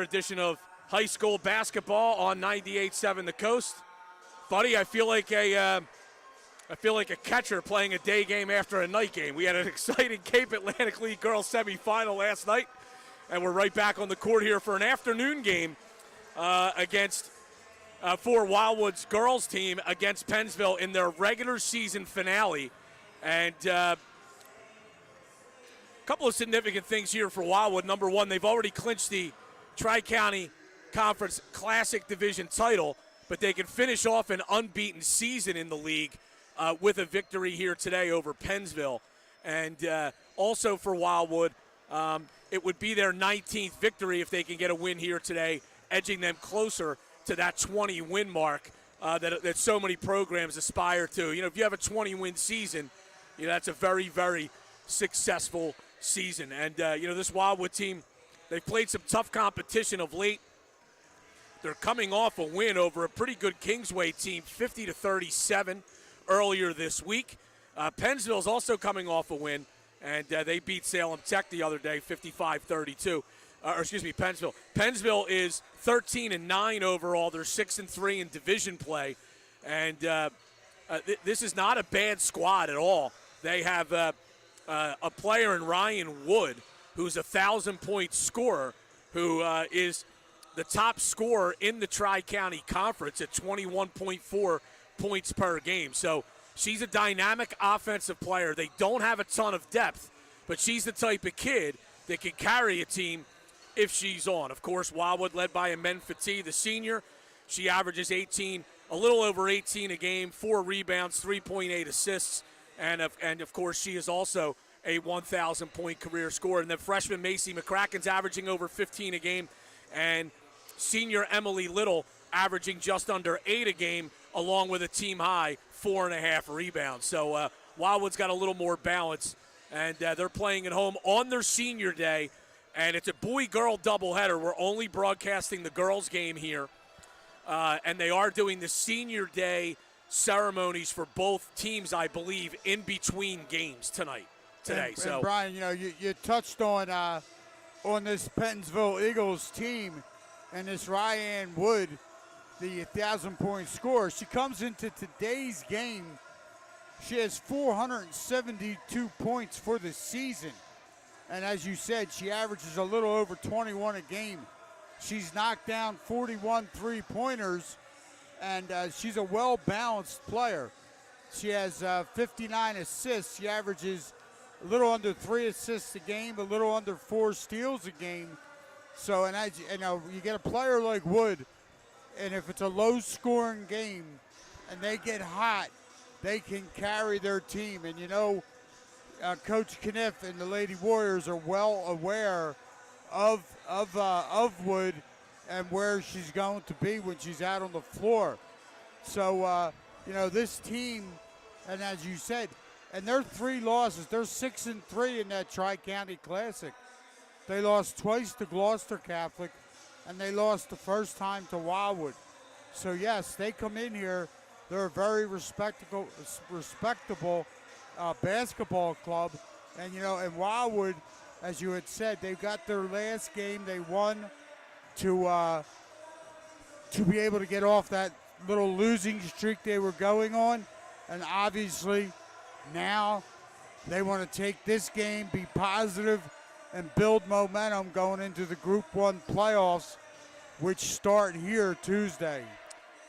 Edition of high school basketball on 98.7 The Coast. Buddy, I feel like a catcher playing a day game after a night game. We had an exciting Cape Atlantic League girls semifinal last night, and we're right back on the court here for an afternoon game against for Wildwood's girls team against Pennsville in their regular season finale. And a couple of significant things here for Wildwood. Number one, they've already clinched the Tri-County Conference Classic Division title, but they can finish off an unbeaten season in the league with a victory here today over Pennsville. And also for Wildwood, it would be their 19th victory if they can get a win here today, edging them closer to that 20-win mark that so many programs aspire to. You know, if you have a 20-win season, you know, that's a very, very successful season. And, you know, this Wildwood team, they've played some tough competition of late. They're coming off a win over a pretty good Kingsway team, 50-37 earlier this week. Pennsville's also coming off a win, and they beat Salem Tech the other day, 55-32. Pennsville. Pennsville is 13-9 overall. They're 6-3 in division play, and this is not a bad squad at all. They have a player in Ryan Wood, who's a 1,000-point scorer, who is the top scorer in the Tri-County Conference at 21.4 points per game. So she's a dynamic offensive player. They don't have a ton of depth, but she's the type of kid that can carry a team if she's on. Of course, Wildwood led by Amen Fatih, the senior. She averages a little over 18 a game, 4 rebounds, 3.8 assists, and of course she is also a 1,000-point career scorer. And then freshman Macy McCracken's averaging over 15 a game, and senior Emily Little averaging just under 8 a game, along with a team-high 4.5 rebounds. So Wildwood's got a little more balance, and they're playing at home on their senior day, and it's a boy-girl doubleheader. We're only broadcasting the girls' game here, and they are doing the senior day ceremonies for both teams, I believe, in between games today. And Brian, you know, you touched on this Pennsville Eagles team and this Ryan Wood, the 1,000-point scorer. She comes into today's game. She has 472 points for the season. And as you said, she averages a little over 21 a game. She's knocked down 41 three-pointers, and she's a well-balanced player. She has 59 assists. She averages a little under 3 assists a game, a little under 4 steals a game. So, and as you know, you get a player like Wood, and if it's a low-scoring game and they get hot, they can carry their team. And you know, Coach Cunniff and the Lady Warriors are well aware of Wood and where she's going to be when she's out on the floor. So, you know, this team, and as you said, and their 3 losses, they're 6-3 in that Tri-County Classic. They lost twice to Gloucester Catholic, and they lost the first time to Wildwood. So yes, they come in here. They're a very respectable basketball club, and you know, and Wildwood, as you had said, they got their last game. They won to be able to get off that little losing streak they were going on, and obviously now they want to take this game, be positive, and build momentum going into the Group 1 playoffs, which start here Tuesday.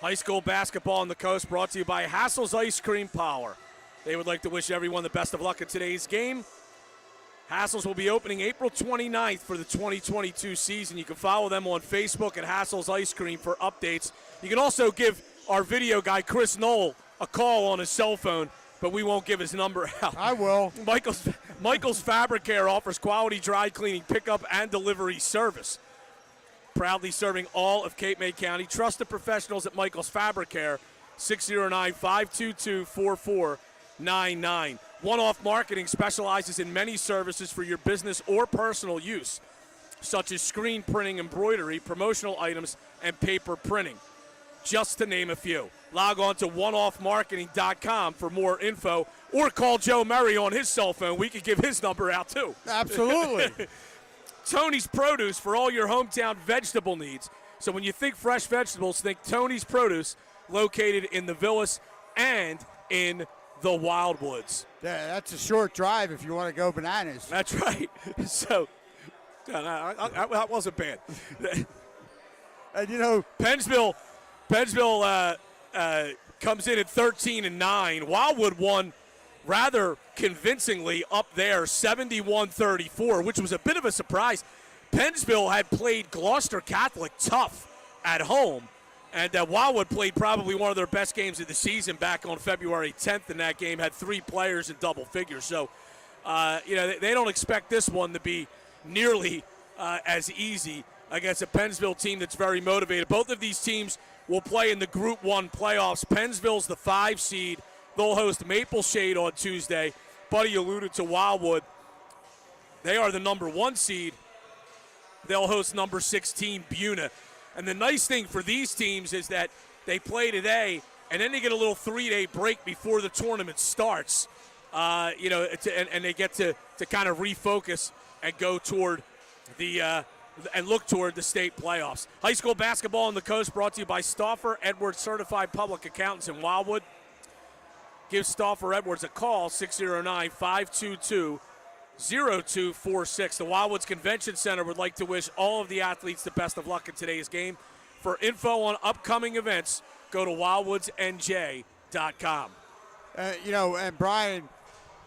High school basketball on the coast brought to you by Hassel's Ice Cream Power. They would like to wish everyone the best of luck in today's game. Hassel's will be opening April 29th for the 2022 season. You can follow them on Facebook at Hassel's Ice Cream for updates. You can also give our video guy, Chris Knoll, a call on his cell phone, but we won't give his number out. I will. Michael's Fabric Care offers quality dry cleaning, pickup, and delivery service. Proudly serving all of Cape May County. Trust the professionals at Michael's Fabric Care, 609-522-4499. One-Off Marketing specializes in many services for your business or personal use, such as screen printing, embroidery, promotional items, and paper printing, just to name a few. Log on to oneoffmarketing.com for more info, or call Joe Murray on his cell phone. We could give his number out, too. Absolutely. Tony's Produce for all your hometown vegetable needs. So when you think fresh vegetables, think Tony's Produce, located in the Villas and in the Wildwoods. Yeah, that's a short drive if you want to go bananas. That's right. So, that wasn't bad. And, you know, Pennsville comes in at 13-9. Wildwood won rather convincingly up there, 71-34, which was a bit of a surprise. Pennsville had played Gloucester Catholic tough at home, and Wildwood played probably one of their best games of the season back on February 10th in that game, had 3 players in double figures. So, they don't expect this one to be nearly as easy against a Pennsville team that's very motivated. Both of these teams will play in the Group 1 playoffs. Pennsville's the 5 seed. They'll host Maple Shade on Tuesday. Buddy alluded to Wildwood. They are the number 1 seed. They'll host number 16, Buna. And the nice thing for these teams is that they play today, and then they get a little 3-day break before the tournament starts. And they get to kind of refocus and go toward and look toward the state playoffs. High school basketball on the coast brought to you by Stauffer Edwards Certified Public Accountants in Wildwood. Give Stauffer Edwards a call, 609-522-0246. The Wildwoods Convention Center would like to wish all of the athletes the best of luck in today's game. For info on upcoming events, go to wildwoodsnj.com. And Brian,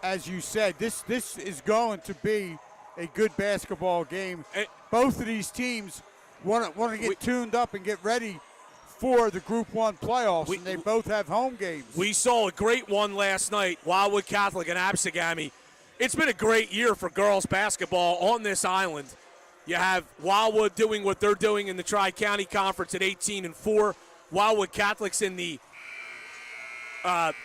as you said, this is going to be a good basketball game. Both of these teams want to get tuned up and get ready for the Group 1 playoffs, and they both have home games. We saw a great one last night, Wildwood Catholic and Absegami. It's been a great year for girls basketball on this island. You have Wildwood doing what they're doing in the Tri-County Conference at 18-4. Wildwood Catholic's in the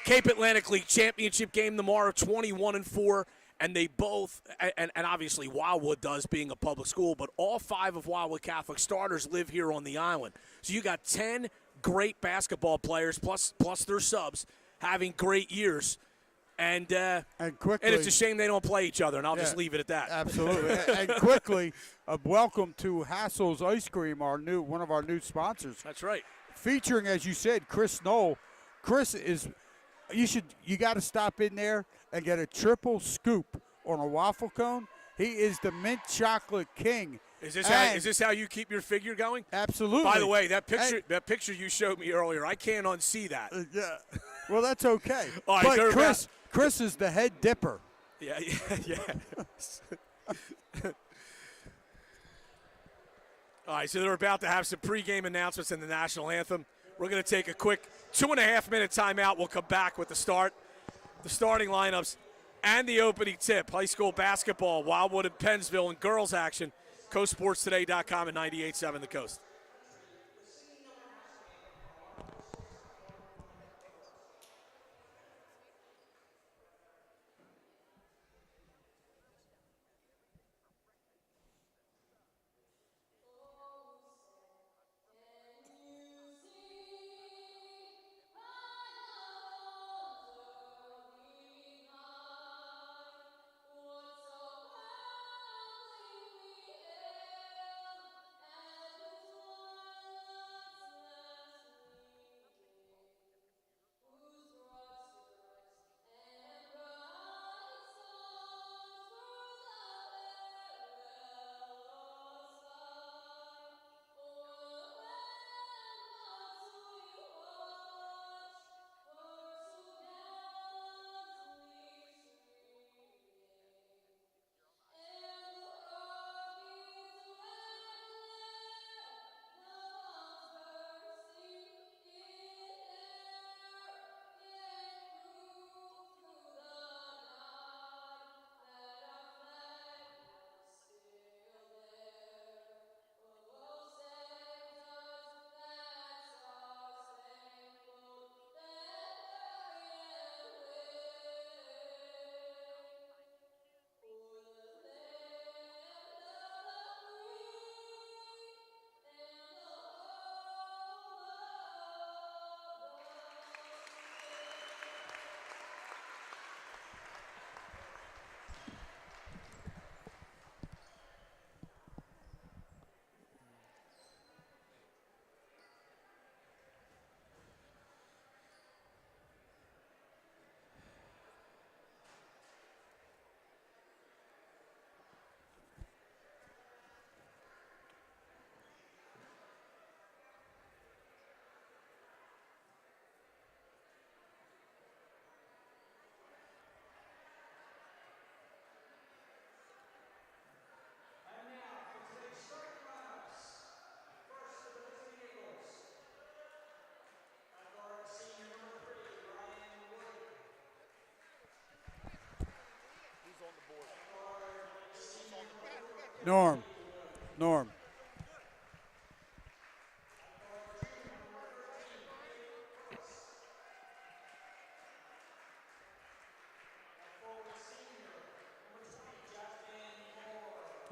Cape Atlantic League Championship game tomorrow, 21-4. And they both, and obviously Wildwood does, being a public school, but all 5 of Wildwood Catholic starters live here on the island. So you got 10 great basketball players plus their subs having great years. And quickly, and it's a shame they don't play each other, and I'll just leave it at that. Absolutely. And quickly, welcome to Hassel's Ice Cream, one of our new sponsors. That's right. Featuring, as you said, Chris Knoll. Chris is, you got to stop in there and get a triple scoop on a waffle cone. He is the mint chocolate king. Is this how you keep your figure going? Absolutely. By the way, that picture you showed me earlier, I can't unsee that. Yeah. Well, that's okay. All right, but Chris is the head dipper. Yeah. All right, so they're about to have some pregame announcements in the national anthem. We're going to take a quick 2.5-minute timeout. We'll come back with the starting lineups, and the opening tip. High school basketball, Wildwood and Pennsville, and girls action. CoastSportsToday.com and 98.7 The Coast. Norm. All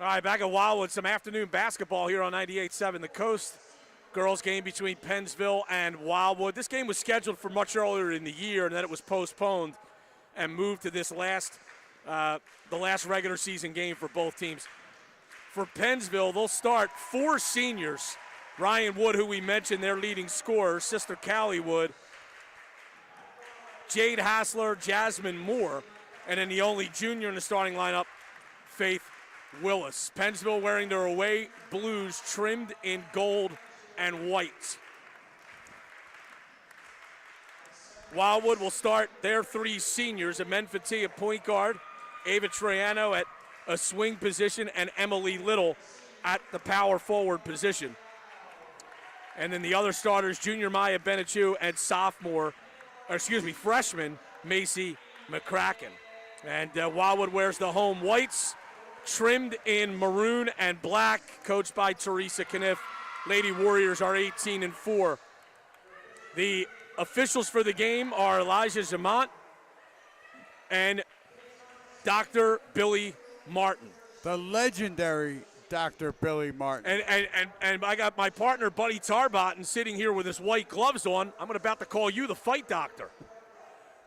right, back at Wildwood, some afternoon basketball here on 98.7 The Coast. Girls game between Pennsville and Wildwood. This game was scheduled for much earlier in the year, and then it was postponed and moved to this the last regular season game for both teams. For Pennsville, they'll start 4 seniors. Ryan Wood, who we mentioned, their leading scorer, sister Callie Wood, Jade Hassler, Jasmine Moore, and then the only junior in the starting lineup, Faith Willis. Pennsville wearing their away blues trimmed in gold and white. Wildwood will start their 3 seniors, Amen Fati at point guard, Ava Troiano at a swing position, and Emily Little at the power forward position. And then the other starters, junior Maya Benechu and freshman Macy McCracken. And Wildwood wears the home whites, trimmed in maroon and black, coached by Teresa Cunniff. Lady Warriors are 18-4. The officials for the game are Elijah Zamont and Dr. Billy Martin. The legendary Dr. Billy Martin. And I got my partner, Buddy Tarbotton, sitting here with his white gloves on. I'm about to call you the fight doctor.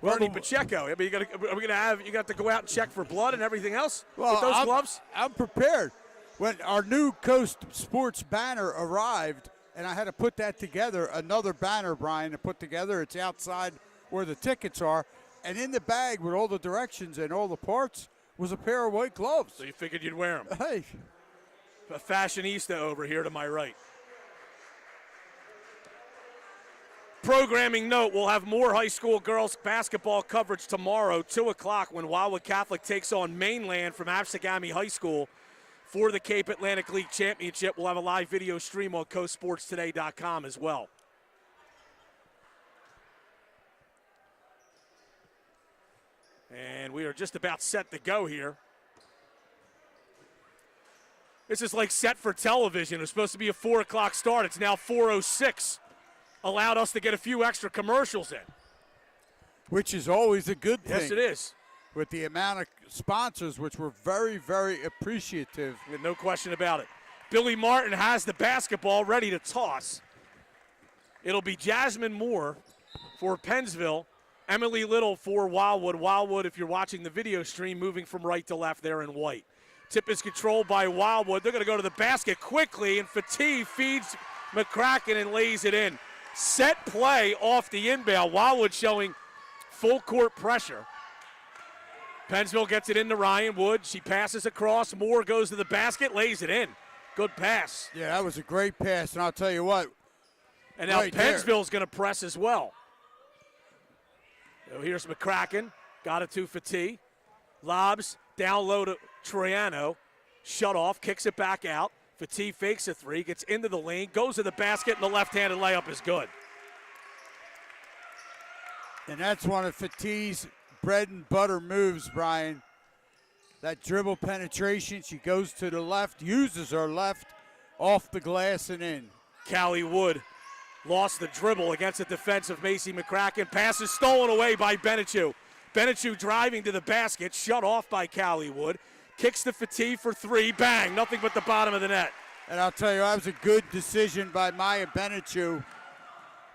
Bernie Pacheco. I mean, you got to go out and check for blood and everything else with those gloves? I'm prepared. When our new Coast Sports banner arrived, and I had to put that together, another banner, Brian, to put together. It's outside where the tickets are. And in the bag with all the directions and all the parts was a pair of white gloves. So you figured you'd wear them. Hey. A fashionista over here to my right. Programming note, we'll have more high school girls basketball coverage tomorrow, 2 o'clock, when Wildwood Catholic takes on Mainland from Absegami High School for the Cape Atlantic League Championship. We'll have a live video stream on coastsportstoday.com as well. And we are just about set to go here. This is like set for television. It was supposed to be a 4 o'clock start. It's now 4:06. Allowed us to get a few extra commercials in. Which is always a good thing. Yes, it is. With the amount of sponsors, which were very, very appreciative. No question about it. Billy Martin has the basketball ready to toss. It'll be Jasmine Moore for Pennsville, Emily Little for Wildwood. Wildwood, if you're watching the video stream, moving from right to left there in white. Tip is controlled by Wildwood. They're going to go to the basket quickly, and Fati feeds McCracken and lays it in. Set play off the inbound. Wildwood showing full court pressure. Pennsville gets it into Ryan Wood. She passes across. Moore goes to the basket, lays it in. Good pass. Yeah, that was a great pass, and I'll tell you what. And now Pennsville's going to press as well. So here's McCracken. Got it to Fati. Lobs down low to Troiano. Shut off, kicks it back out. Fati fakes a 3, gets into the lane, goes to the basket, and the left-handed layup is good. And that's one of Fati's bread and butter moves, Brian. That dribble penetration, she goes to the left, uses her left, off the glass and in. Callie Wood lost the dribble against the defense of Macy McCracken. Pass is stolen away by Benechu. Benechu driving to the basket, shut off by Callie Wood. Kicks to Fati for 3, bang, nothing but the bottom of the net. And I'll tell you, that was a good decision by Maya Benechu.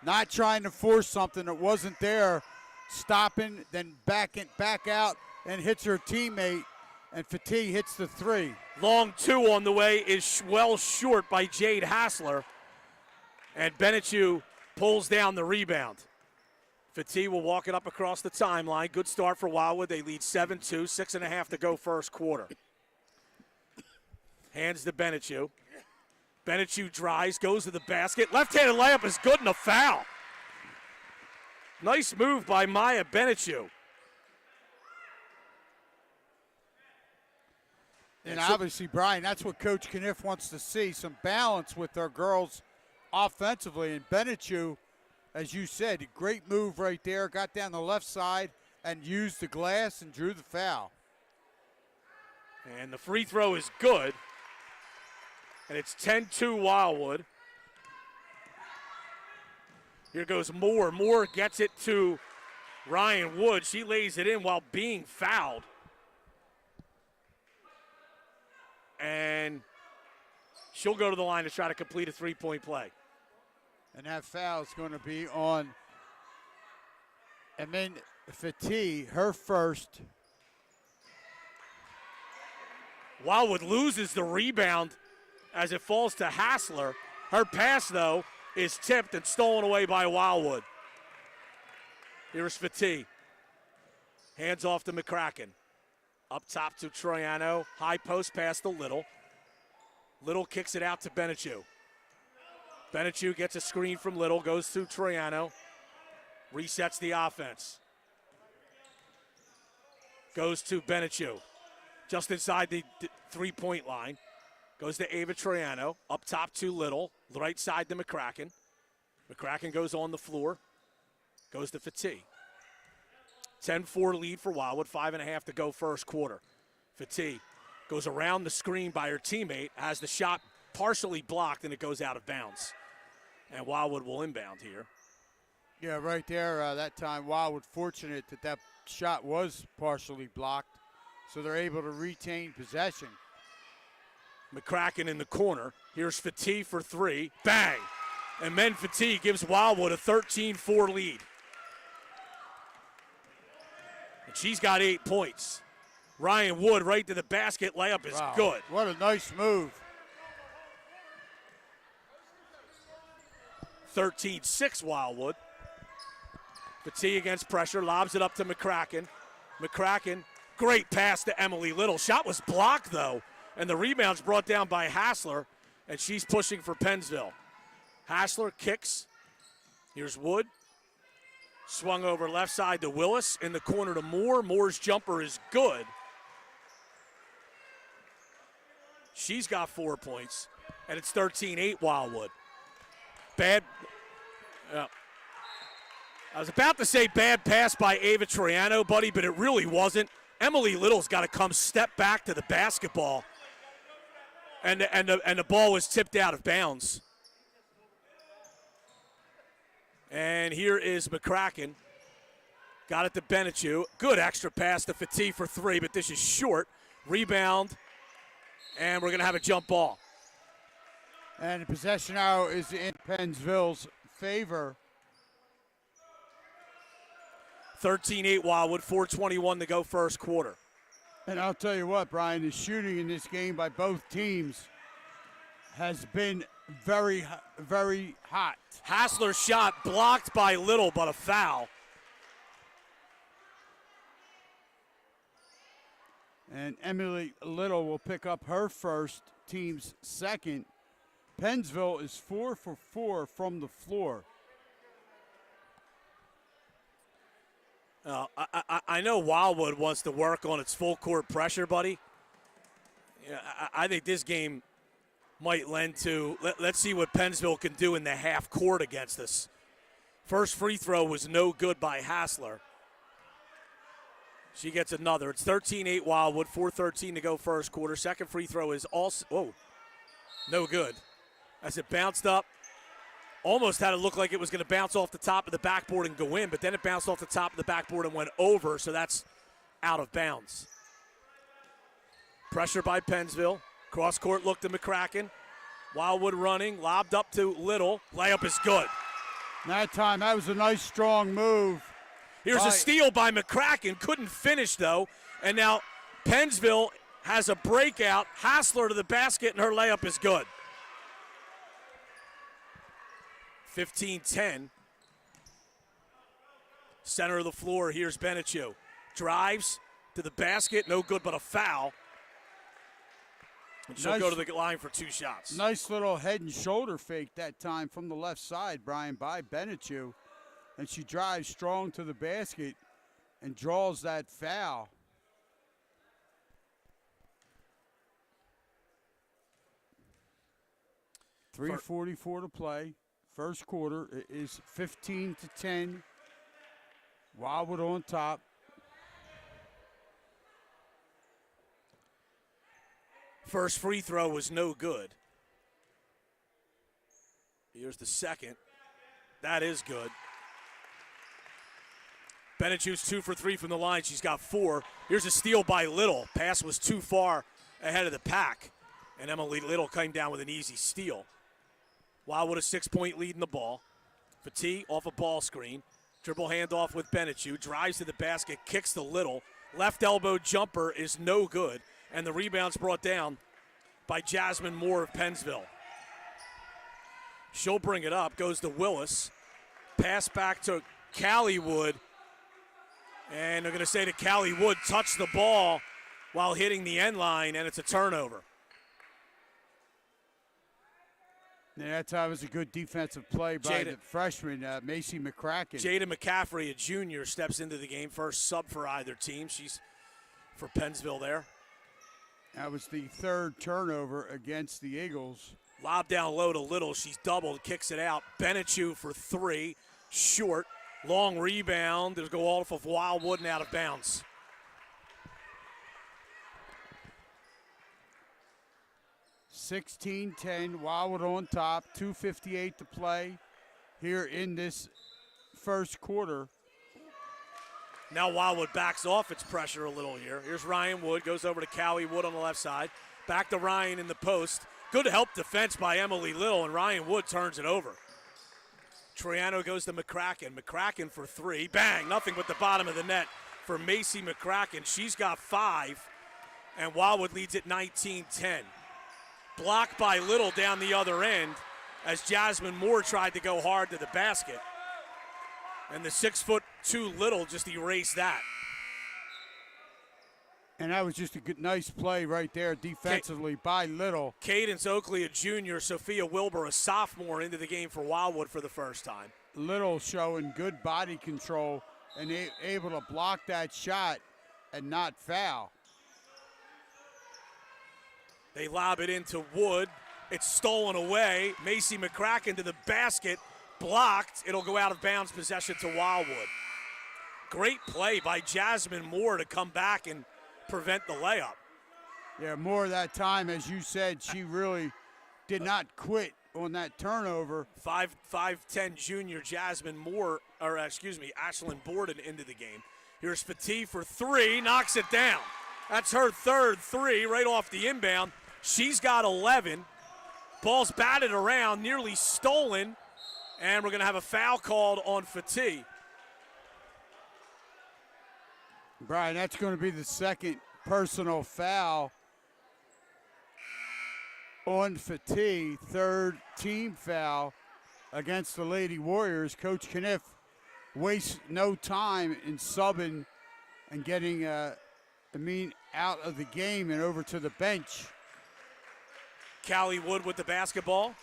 Not trying to force something that wasn't there, stopping, then back out, and hits her teammate, and Fati hits the 3. Long 2 on the way is well short by Jade Hassler, and Benechu pulls down the rebound. Fati will walk it up across the timeline. Good start for Wildwood. They lead 7-2, 6.5 to go first quarter. Hands to Benechu. Benechu drives, goes to the basket. Left-handed layup is good and a foul. Nice move by Maya Benechu. And obviously, Brian, that's what Coach Cunniff wants to see, some balance with our girls offensively. And Benechu, as you said, great move right there. Got down the left side and used the glass and drew the foul. And the free throw is good. And it's 10-2 Wildwood. Here goes Moore. Moore gets it to Ryan Wood. She lays it in while being fouled. And she'll go to the line to try to complete a three-point play. And that foul is going to be on Emin Fatih, her first. Wildwood loses the rebound as it falls to Hassler. Her pass, though, is tipped and stolen away by Wildwood. Here's Fatih. Hands off to McCracken. Up top to Troiano. High post pass to Little. Little kicks it out to Benechu. Benechu gets a screen from Little, goes to Troiano. Resets the offense. Goes to Benechu. Just inside the three-point line. Goes to Ava Troiano. Up top to Little. Right side to McCracken. McCracken goes on the floor. Goes to Fatih. 10-4 lead for Wildwood. 5.5 to go first quarter. Fatih goes around the screen by her teammate. Has the shot partially blocked, and it goes out of bounds. And Wildwood will inbound here. Yeah, right there, that time Wildwood fortunate that shot was partially blocked, so they're able to retain possession. McCracken in the corner. Here's Fatih for three. Bang! And then Fatih gives Wildwood a 13-4 lead. And she's got 8 points. Ryan Wood right to the basket. Layup is good. What a nice move. 13-6 Wildwood. Fatih against pressure. Lobs it up to McCracken. McCracken, great pass to Emily Little. Shot was blocked, though. And the rebound's brought down by Hassler. And she's pushing for Pennsville. Hassler kicks. Here's Wood. Swung over left side to Willis. In the corner to Moore. Moore's jumper is good. She's got 4 points. And it's 13-8 Wildwood. Bad. I was about to say bad pass by Ava Troiano, buddy, but it really wasn't. Emily Little's got to come step back to the basketball. And the ball was tipped out of bounds. And here is McCracken. Got it to Benechu. Good extra pass to Fatih for three, but this is short. Rebound. And we're going to have a jump ball. And the possession now is in Pennsville's favor. 13-8 Wildwood, 4:21 to go first quarter. And I'll tell you what, Brian, the shooting in this game by both teams has been very, very hot. Hassler's shot blocked by Little, but a foul. And Emily Little will pick up her first, team's second. Pennsville is 4 for 4 from the floor. I know Wildwood wants to work on its full court pressure, buddy. Yeah, I think this game might lend to, let's see what Pennsville can do in the half court against us. First free throw was no good by Hassler. She gets another. It's 13-8 Wildwood, 4:13 to go first quarter. Second free throw is also, no good. As it bounced up, almost had it look like it was going to bounce off the top of the backboard and go in, but then it bounced off the top of the backboard and went over, so that's out of bounds. Pressure by Pennsville. Cross-court look to McCracken. Wildwood running, lobbed up to Little. Layup is good. That time, that was a nice, strong move. Here's a steal by McCracken. Couldn't finish, though. And now Pennsville has a breakout. Hassler to the basket, and her layup is good. 15-10. Center of the floor, here's Benechu. Drives to the basket, no good but a foul. And she'll go to the line for 2 shots. Nice little head and shoulder fake that time from the left side, Brian, by Benechu. And she drives strong to the basket and draws that foul. .344 to play. First quarter, it is 15-10. Wildwood on top. First free throw was no good. Here's the second. That is good. Benechu's 2 for 3 from the line. She's got 4. Here's a steal by Little. Pass was too far ahead of the pack, and Emily Little came down with an easy steal. Wildwood a 6-point lead in the ball. Fatih off a ball screen. Dribble handoff with Benechu. Drives to the basket, kicks to Little. Left elbow jumper is no good, and the rebound's brought down by Jasmine Moore of Pennsville. She'll bring it up, goes to Willis. Pass back to Callie Wood. And they're going to say to Callie Wood, touch the ball while hitting the end line, and it's a turnover. Yeah, that was a good defensive play by the freshman, Macy McCracken. Jada McCaffrey, a junior, steps into the game. First sub for either team. She's for Pennsville there. That was the 3rd turnover against the Eagles. Lob down low to Little. She's doubled, kicks it out. Benechu for 3, short. Long rebound. It'll go off of Wildwood and out of bounds. (16-10), Wildwood on top, 2:58 to play here in this first quarter. Now Wildwood backs off its pressure a little here. Here's Ryan Wood, goes over to Callie Wood on the left side. Back to Ryan in the post. Good help defense by Emily Little, and Ryan Wood turns it over. Troiano goes to McCracken. McCracken for 3. Bang, nothing but the bottom of the net for Macy McCracken. She's got 5, and Wildwood leads at 19-10. Blocked by Little down the other end as Jasmine Moore tried to go hard to the basket. And the 6'2" Little just erased that. And that was just a good, nice play right there defensively by Little. Cadence Oakley, a junior. Sophia Wilbur, a sophomore, into the game for Wildwood for the first time. Little showing good body control and able to block that shot and not foul. They lob it into Wood. It's stolen away. Macy McCracken to the basket. Blocked. It'll go out of bounds, possession to Wildwood. Great play by Jasmine Moore to come back and prevent the layup. Yeah, Moore that time, as you said, she really did not quit on that turnover. 5'10" junior Jasmine Moore, Ashlyn Borden into the game. Here's Fatih for 3, knocks it down. That's her 3rd 3 right off the inbound. She's got 11. Ball's batted around, nearly stolen, and we're going to have a foul called on Fatih. Brian, that's going to be the 2nd personal foul on Fatih, 3rd team foul against the Lady Warriors. Coach Cunniff wastes no time in subbing and getting Amin out of the game and over to the bench. Callie Wood with the basketball.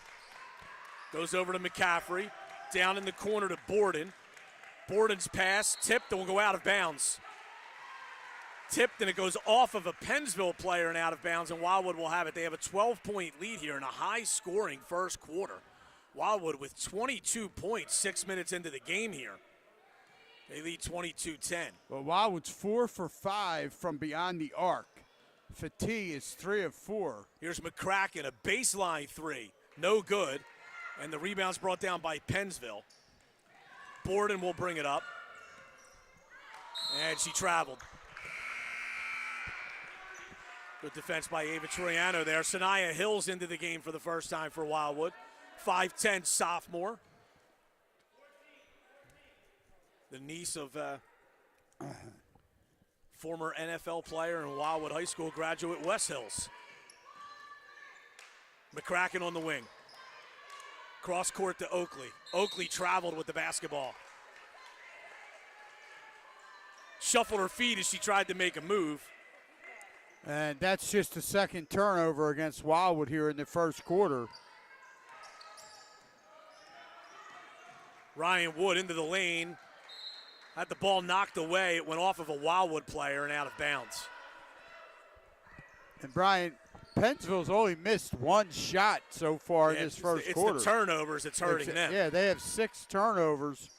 Goes over to McCaffrey. Down in the corner to Borden. Borden's pass tipped and will go out of bounds. Tipped and it goes off of a Pennsville player and out of bounds, and Wildwood will have it. They have a 12-point lead here in a high-scoring first quarter. Wildwood with 22 points 6 minutes into the game here. They lead 22-10. Well, Wildwood's 4 for 5 from beyond the arc. Fatih is 3 of 4. Here's McCracken, a baseline 3. No good. And the rebound's brought down by Pennsville. Borden will bring it up. And she traveled. Good defense by Ava Troiano there. Sanaya Hills into the game for the first time for Wildwood. 5'10" sophomore. The niece of former NFL player and Wildwood High School graduate Wes Hills. McCracken on the wing. Cross court to Oakley. Oakley traveled with the basketball. Shuffled her feet as she tried to make a move. And that's just the 2nd turnover against Wildwood here in the first quarter. Ryan Wood into the lane. Had the ball knocked away. It went off of a Wildwood player and out of bounds. And Brian, Pennsville's only missed 1 shot so far in this first quarter. It's the turnovers that's hurting them. Yeah, they have 6 turnovers.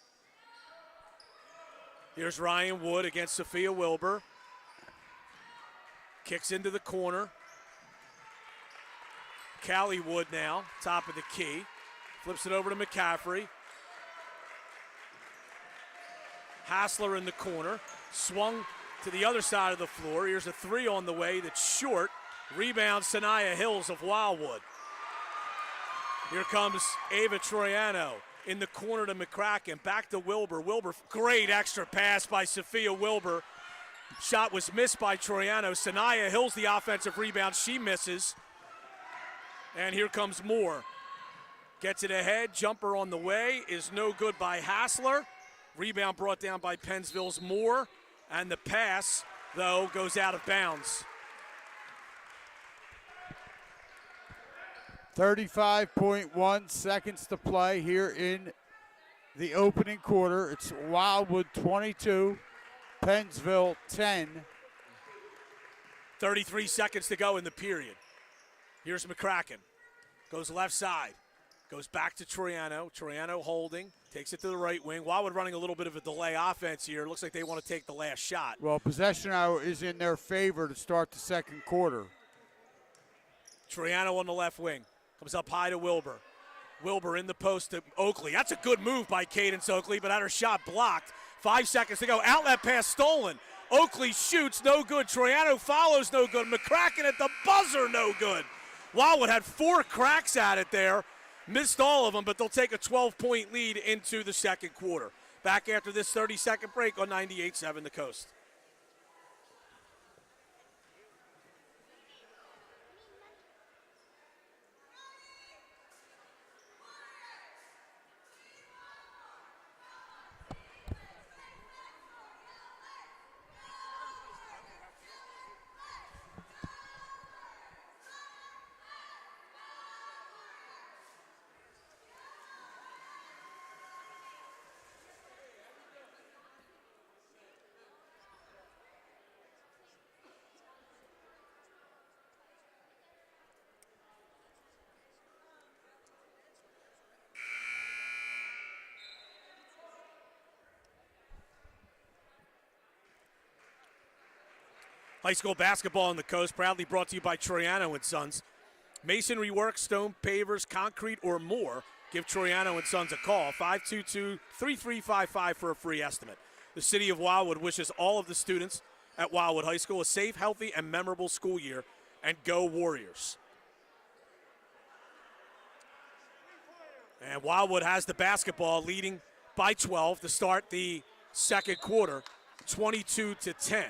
Here's Ryan Wood against Sophia Wilbur. Kicks into the corner. Callie Wood now, top of the key. Flips it over to McCaffrey. Hassler in the corner. Swung to the other side of the floor. Here's a three on the way that's short. Rebound, Sanaya Hills of Wildwood. Here comes Ava Troiano in the corner to McCracken. Back to Wilbur. Wilbur, great extra pass by Sophia Wilbur. Shot was missed by Troiano. Sanaya Hills the offensive rebound. She misses. And here comes Moore. Gets it ahead. Jumper on the way is no good by Hassler. Rebound brought down by Pennsville's Moore. And the pass, though, goes out of bounds. 35.1 seconds to play here in the opening quarter. It's Wildwood 22, Pennsville 10. 33 seconds to go in the period. Here's McCracken. Goes left side. Goes back to Troiano. Troiano holding. Takes it to the right wing. Wildwood running a little bit of a delay offense here. Looks like they want to take the last shot. Well, possession hour is in their favor to start the second quarter. Troiano on the left wing. Comes up high to Wilbur. Wilbur in the post to Oakley. That's a good move by Cadence Oakley, but had her shot blocked. 5 seconds to go. Outlet pass stolen. Oakley shoots, no good. Troiano follows, no good. McCracken at the buzzer, no good. Wildwood had 4 cracks at it there. Missed all of them, but they'll take a 12-point lead into the second quarter. Back after this 30-second break on 98.7 The Coast. High school basketball on the coast, proudly brought to you by Troiano and Sons. Masonry work, stone pavers, concrete, or more. Give Troiano and Sons a call, 522-3355 for a free estimate. The city of Wildwood wishes all of the students at Wildwood High School a safe, healthy, and memorable school year, and go Warriors. And Wildwood has the basketball, leading by 12 to start the second quarter, 22-10.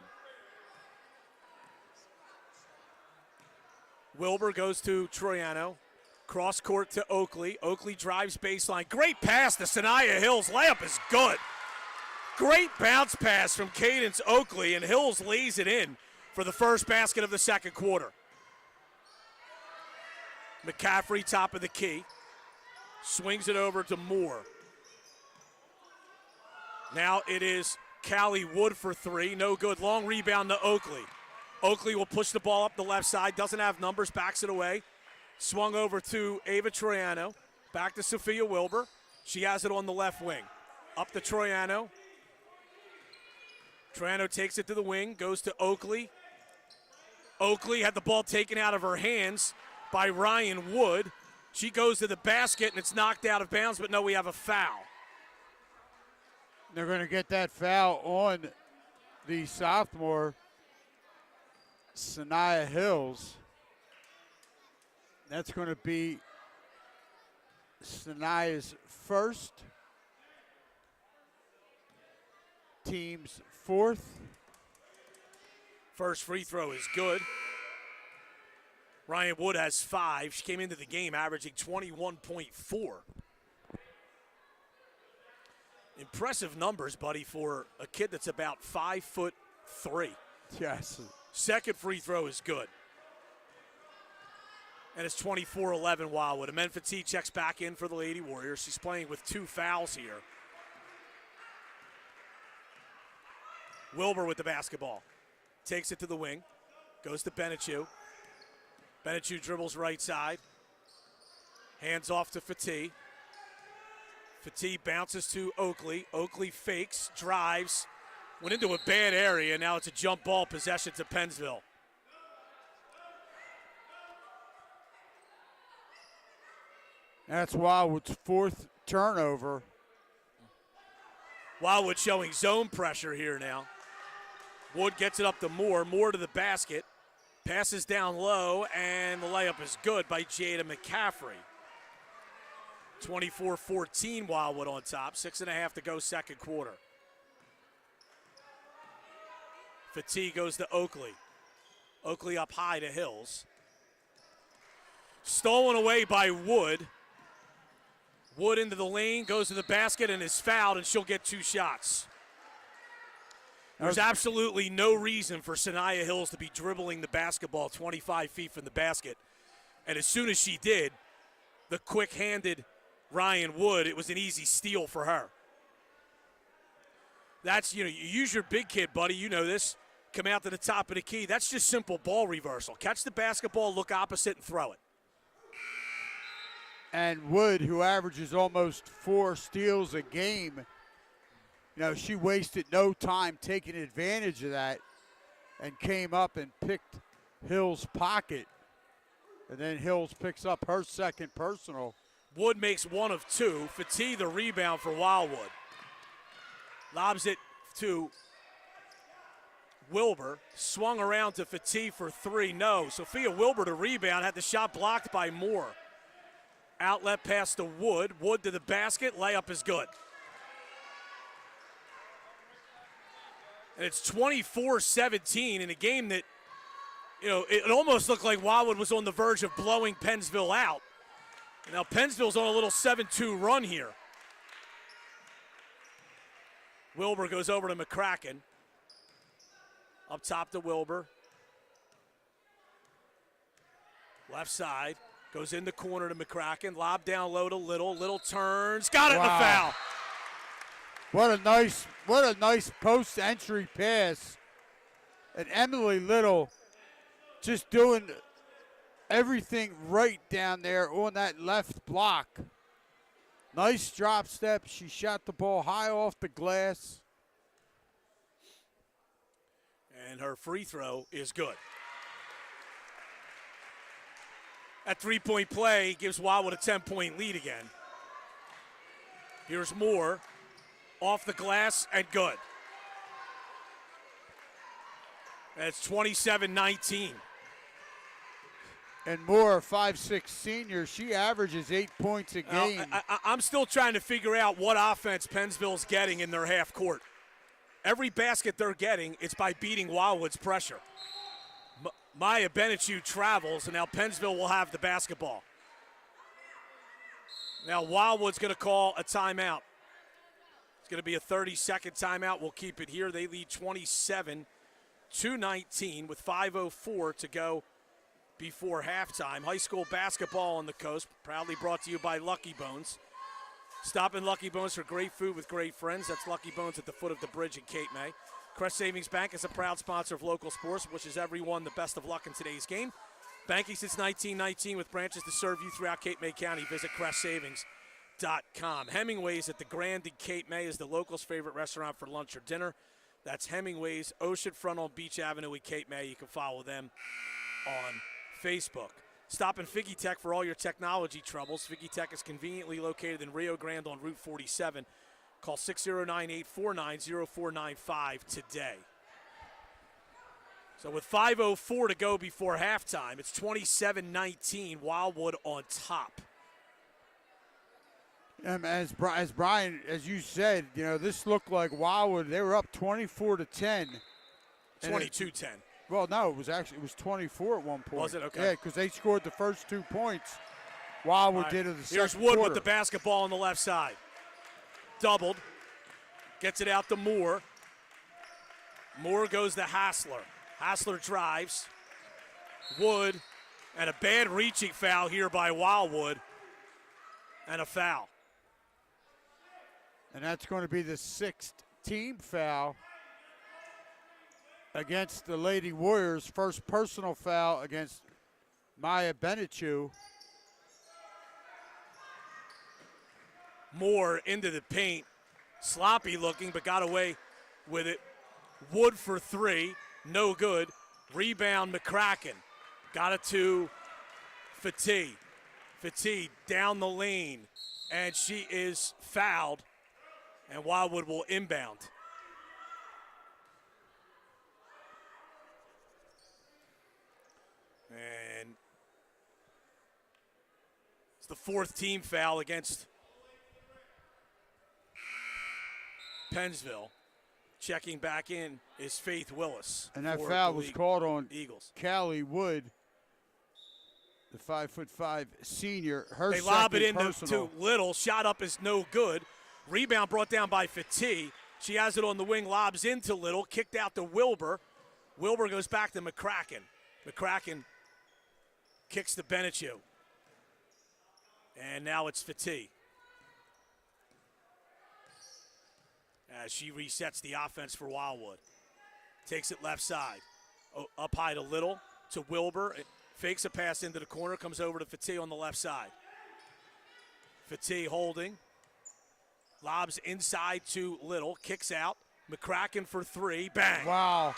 Wilbur goes to Troiano. Cross court to Oakley. Oakley drives baseline. Great pass to Sanaya Hills. Layup is good. Great bounce pass from Cadence Oakley, and Hills lays it in for the first basket of the second quarter. McCaffrey, top of the key. Swings it over to Moore. Now it is Callie Wood for 3. No good. Long rebound to Oakley. Oakley will push the ball up the left side. Doesn't have numbers. Backs it away. Swung over to Ava Troiano. Back to Sophia Wilbur. She has it on the left wing. Up to Troiano. Troiano takes it to the wing. Goes to Oakley. Oakley had the ball taken out of her hands by Ryan Wood. She goes to the basket, and it's knocked out of bounds, but no, we have a foul. They're going to get that foul on the sophomore, Sanaya Hills. That's going to be Sanaya's first, team's fourth. First free throw is good. Ryan Wood has 5. She came into the game averaging 21.4. Impressive numbers, buddy, for a kid that's about 5'3". Yes. Second free throw is good. And it's 24-11 Wildwood. Amen Fati checks back in for the Lady Warriors. She's playing with 2 fouls here. Wilbur with the basketball. Takes it to the wing. Goes to Benechu. Benechu dribbles right side. Hands off to Fati. Fati bounces to Oakley. Oakley fakes, drives. Went into a bad area. Now it's a jump ball possession to Pennsville. That's Wildwood's fourth turnover. Wildwood showing zone pressure here now. Wood gets it up to Moore. Moore to the basket. Passes down low, and the layup is good by Jada McCaffrey. 24-14 Wildwood on top. 6.5 to go second quarter. Fatigue goes to Oakley. Oakley up high to Hills. Stolen away by Wood. Wood into the lane, goes to the basket, and is fouled, and she'll get 2 shots. There's absolutely no reason for Sanaya Hills to be dribbling the basketball 25 feet from the basket. And as soon as she did, the quick-handed Ryan Wood, it was an easy steal for her. That's, you use your big kid, buddy. You know this. Come out to the top of the key. That's just simple ball reversal. Catch the basketball, look opposite, and throw it. And Wood, who averages almost 4 steals a game, she wasted no time taking advantage of that and came up and picked Hill's pocket. And then Hills picks up her second personal. Wood makes 1 of 2. Fatigue the rebound for Wildwood. Lobs it to Wilbur. Swung around to Fatigue for 3. No. Sophia Wilbur to rebound. Had the shot blocked by Moore. Outlet pass to Wood. Wood to the basket. Layup is good. And it's 24-17 in a game that, it almost looked like Wildwood was on the verge of blowing Pennsville out. And now Pennsville's on a little 7-2 run here. Wilbur goes over to McCracken. Up top to Wilbur. Left side. Goes in the corner to McCracken. Lob down low to Little. Little turns. Got it in the foul. What a nice post-entry pass. And Emily Little just doing everything right down there on that left block. Nice drop step. She shot the ball high off the glass. And her free throw is good. That three-point play gives Wildwood a 10-point lead again. Here's Moore. Off the glass and good. And it's 27-19. And Moore, 5'6" senior, she averages 8 points a game. I'm still trying to figure out what offense Pennsville's getting in their half court. Every basket they're getting, it's by beating Wildwood's pressure. Maya Benechu travels, and now Pennsville will have the basketball. Now Wildwood's going to call a timeout. It's going to be a 30-second timeout. We'll keep it here. They lead 27-19 with 5:04 to go before halftime. High school basketball on the coast, proudly brought to you by Lucky Bones. Stop in Lucky Bones for great food with great friends. That's Lucky Bones at the foot of the bridge in Cape May. Crest Savings Bank is a proud sponsor of local sports, wishes everyone the best of luck in today's game. Banking since 1919 with branches to serve you throughout Cape May County. Visit CrestSavings.com. Hemingway's at the Grand in Cape May is the locals' favorite restaurant for lunch or dinner. That's Hemingway's oceanfront on Beach Avenue in Cape May. You can follow them on Facebook. Stop in Figgy Tech for all your technology troubles. Figgy Tech is conveniently located in Rio Grande on Route 47. Call 609-849-0495 today. So with 5:04 to go before halftime, it's 27-19, Wildwood on top. As Brian, as you said, this looked like Wildwood. They were up 24-10. 22-10. Well, no, it was 24 at one point. Was it? Okay. Yeah, because they scored the first 2 points. Wildwood did it the second Here's Wood quarter. with the basketball on the left side. Doubled. Gets it out to Moore. Moore goes to Hassler. Hassler drives. Wood, and a bad reaching foul here by Wildwood. And a foul. And that's going to be the 6th team foul against the Lady Warriors. First personal foul against Maya Benechu. Moore into the paint. Sloppy looking, but got away with it. Wood for 3. No good. Rebound McCracken. Got it to Fatigue. Fatigue down the lane, and she is fouled, and Wildwood will inbound. And it's the fourth team foul against Pennsville. Checking back in is Faith Willis. And that foul was called on Eagles. Callie Wood, the 5'5" senior. They lob it in to Little. Shot up is no good. Rebound brought down by Fatigue. She has it on the wing, lobs into Little, kicked out to Wilbur. Wilbur goes back to McCracken. McCracken kicks to Benichu. And now it's Fatigue. As she resets the offense for Wildwood. Takes it left side. Up high to Little, to Wilbur. It fakes a pass into the corner, comes over to Fatigue on the left side. Fatigue holding. Lobs inside to Little, kicks out. McCracken for three, bang. Wow.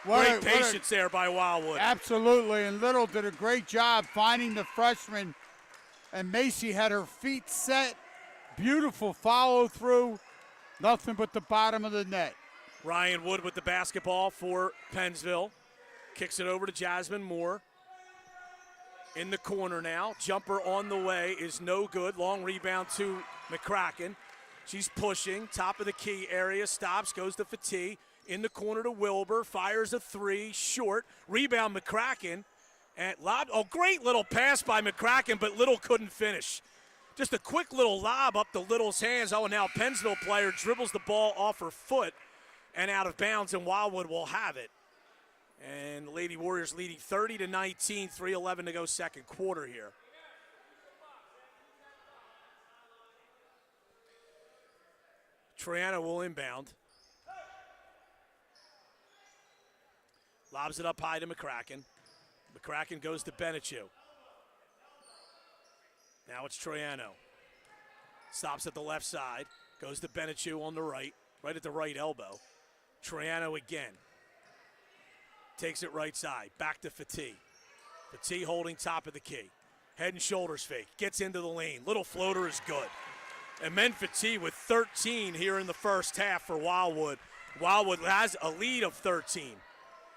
Great patience there by Wildwood. Absolutely, and Little did a great job finding the freshman. And Macy had her feet set. Beautiful follow through. Nothing but the bottom of the net. Ryan Wood with the basketball for Pennsville. Kicks it over to Jasmine Moore. In the corner now. Jumper on the way is no good. Long rebound to McCracken. She's pushing. Top of the key area. Stops. Goes to Fatigue. In the corner to Wilbur. Fires a three. Short. Rebound McCracken. And lob. Oh, great little pass by McCracken, but Little couldn't finish. Just a quick little lob up to Little's hands. Oh, and now a Pennsville player dribbles the ball off her foot and out of bounds, and Wildwood will have it. And the Lady Warriors leading 30-19, 3:11 to go second quarter here. Triana will inbound. Lobs it up high to McCracken. McCracken goes to Benichu. Now it's Troiano. Stops at the left side. Goes to Benichu on the right. Right at the right elbow. Troiano again. Takes it right side. Back to Fatigue. Fatigue holding top of the key. Head and shoulders fake. Gets into the lane. Little floater is good. And Men Fatigue with 13 here in the first half for Wildwood. Wildwood has a lead of 13.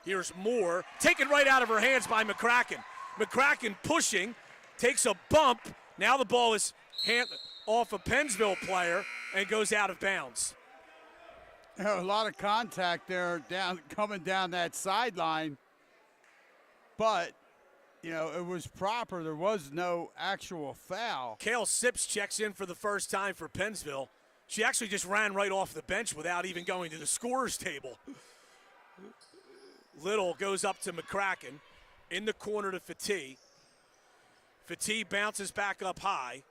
Here's Moore. Taken right out of her hands by McCracken. McCracken pushing. Takes a bump. Now the ball is off a Pennsville player and goes out of bounds. You know, a lot of contact there coming down that sideline. But, you know, it was proper. There was no actual foul. Kale Sips checks in for the first time for Pennsville. She actually just ran right off the bench without even going to the scorer's table. Little goes up to McCracken. In the corner to Fatigue. Fatigue bounces back up high.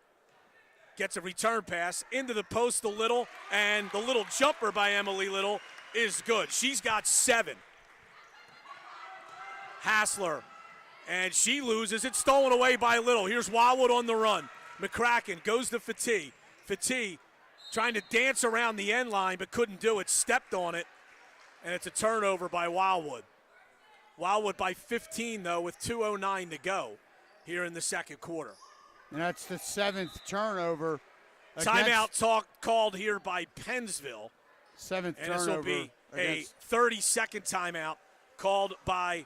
Gets a return pass into the post to Little, and the little jumper by Emily Little is good. She's got 7. Hassler, and she loses. It's stolen away by Little. Here's Wildwood on the run. McCracken goes to Fatigue. Fatigue trying to dance around the end line, but couldn't do it. Stepped on it, and it's a turnover by Wildwood. Wildwood by 15, though, with 2:09 to go here in the second quarter. And that's the 7th turnover. Timeout called here by Pennsville. 7th turnover. And this will be a 30-second timeout called by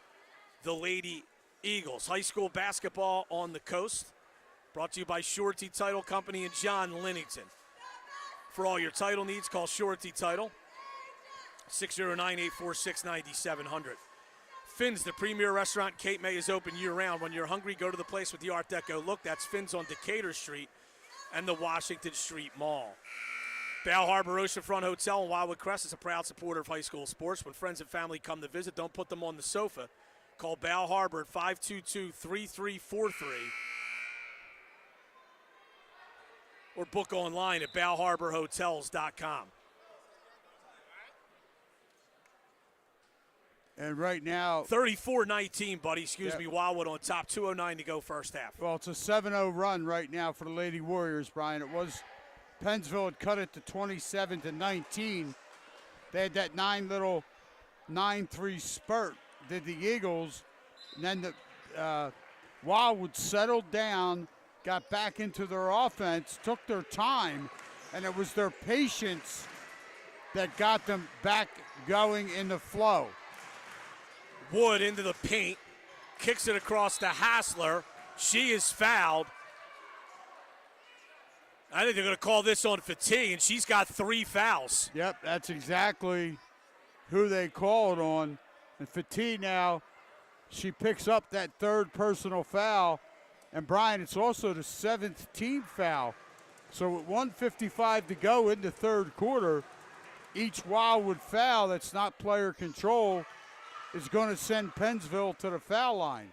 the Lady Eagles. High school basketball on the coast. Brought to you by Surety Title Company and John Linnington. For all your title needs, call Surety Title. 609-846-9700. Finn's, the premier restaurant in Cape May, is open year-round. When you're hungry, go to the place with the Art Deco look. That's Finn's on Decatur Street and the Washington Street Mall. Bal Harbor Oceanfront Hotel in Wildwood Crest is a proud supporter of high school sports. When friends and family come to visit, don't put them on the sofa. Call Bal Harbor at 522-3343 or book online at balharborhotels.com. And right now, 34-19, buddy. Excuse me. Wildwood on top. 2:09 to go first half. Well, it's a 7-0 run right now for the Lady Warriors, Brian. It was Pennsville had cut it to 27-19. They had that 9-3 spurt. Did the Eagles, and then the Wildwood settled down, got back into their offense, took their time, and it was their patience that got them back going in the flow. Wood into the paint, kicks it across to Hassler. She is fouled. I think they're going to call this on Fatih, and she's got 3 fouls. Yep, that's exactly who they called on. And Fatih now, she picks up that 3rd personal foul. And Brian, it's also the 7th team foul. So with 1:55 to go in the 3rd quarter, each Wildwood foul that's not player control is going to send Pennsville to the foul line.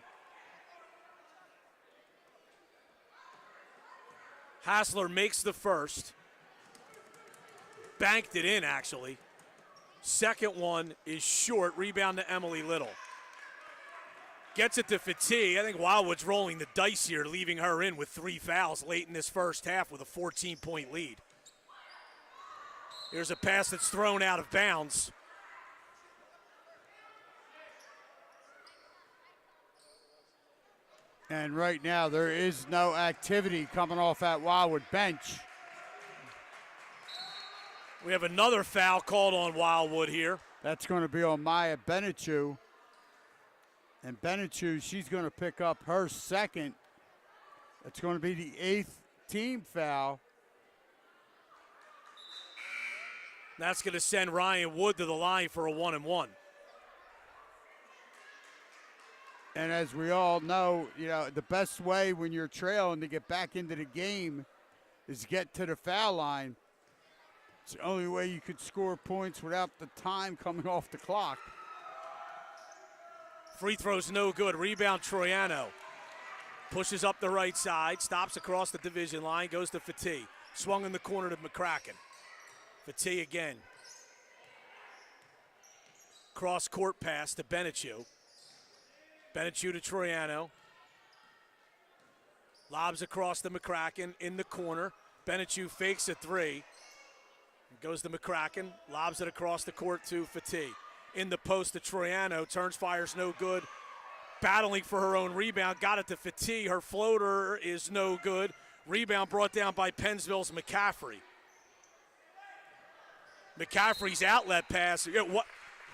Hassler makes the first. Banked it in, actually. Second one is short. Rebound to Emily Little. Gets it to Fatih. I think Wildwood's rolling the dice here, leaving her in with 3 fouls late in this first half with a 14-point lead. Here's a pass that's thrown out of bounds. And right now, there is no activity coming off that Wildwood bench. We have another foul called on Wildwood here. That's going to be on Maya Benechu. And Benechu, she's going to pick up her 2nd. It's going to be the 8th team foul. That's going to send Ryan Wood to the line for a 1-and-1. And as we all know, the best way when you're trailing to get back into the game is get to the foul line. It's the only way you could score points without the time coming off the clock. Free throw's no good. Rebound Troiano. Pushes up the right side, stops across the division line, goes to Fatih. Swung in the corner to McCracken. Fatih again. Cross court pass to Benechu. Benechu to Troiano. Lobs across to McCracken in the corner. Benechu fakes a 3. Goes to McCracken. Lobs it across the court to Fatih. In the post to Troiano. Turns, fires, no good. Battling for her own rebound. Got it to Fatih. Her floater is no good. Rebound brought down by Pennsville's McCaffrey. McCaffrey's outlet pass.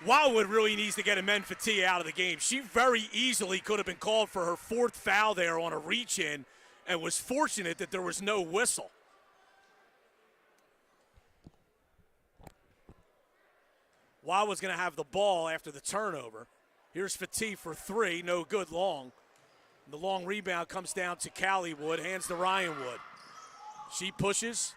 Wildwood really needs to get Amen Fatih out of the game. She very easily could have been called for her 4th foul there on a reach-in and was fortunate that there was no whistle. Wildwood's going to have the ball after the turnover. Here's Fatih for 3, no good long. The long rebound comes down to Callie Wood, hands to Ryan Wood. She pushes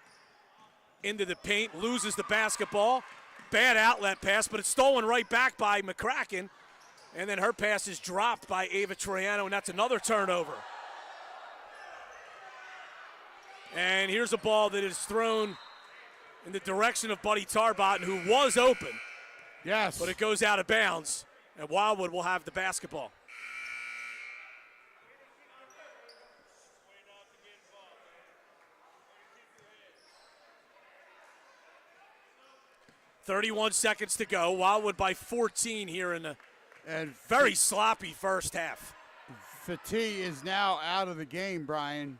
into the paint, loses the basketball. Bad outlet pass, but it's stolen right back by McCracken. And then her pass is dropped by Ava Troiano, and that's another turnover. And here's a ball that is thrown in the direction of Buddy Tarbotton, who was open. Yes. But it goes out of bounds, and Wildwood will have the basketball. .31 seconds to go. Wildwood by 14 here in a very sloppy first half. Fatih is now out of the game, Brian.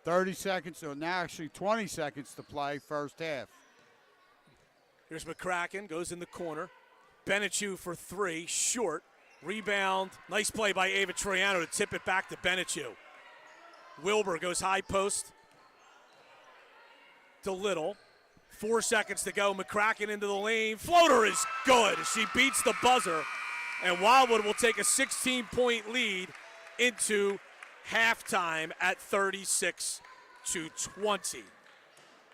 30 seconds, so now actually 20 seconds to play first half. Here's McCracken, goes in the corner. Benechu for 3, short. Rebound, nice play by Ava Troiano to tip it back to Benechu. Wilbur goes high post to Little. 4 seconds to go. McCracken into the lane. Floater is good. She beats the buzzer. And Wildwood will take a 16-point lead into halftime at 36-20.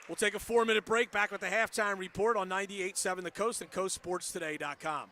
We'll take a 4-minute break. Back with the halftime report on 98.7 The Coast and CoastSportsToday.com.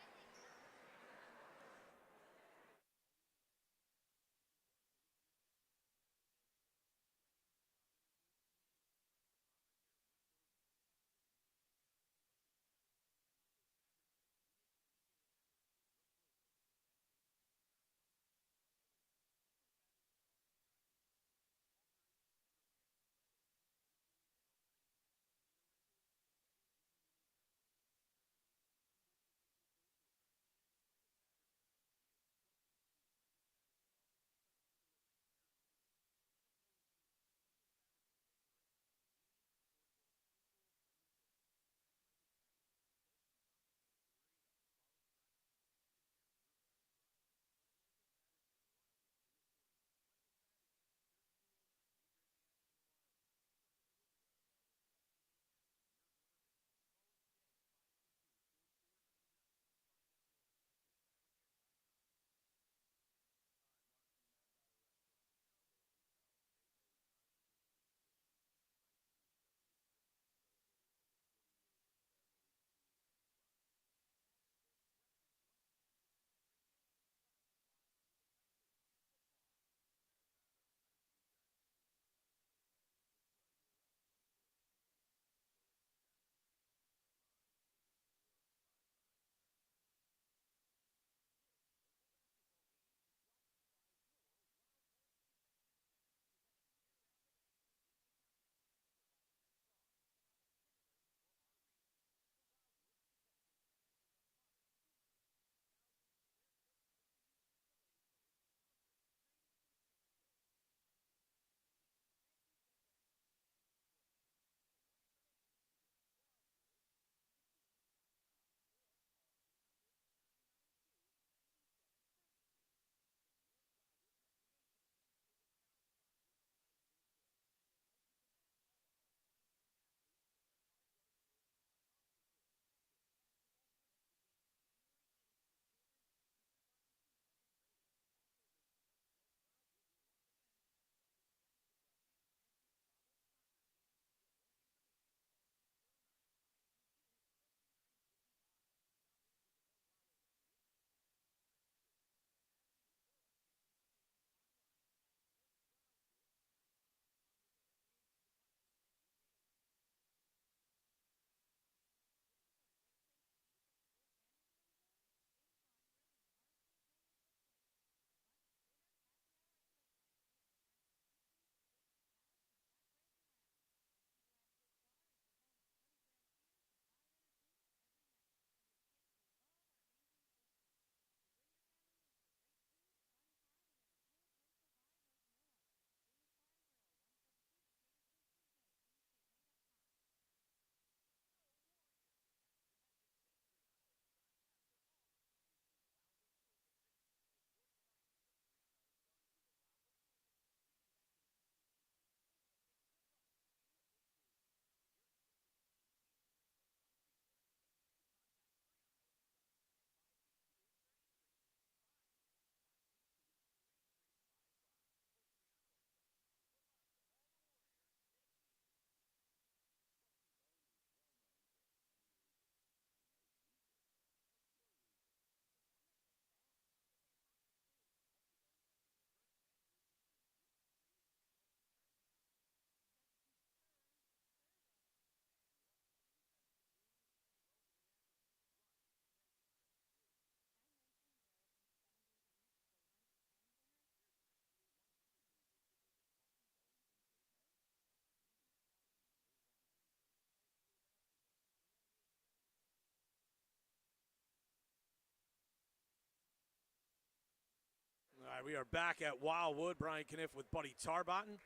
We are back at Wildwood. Brian Cunniff with Buddy Tarbotton.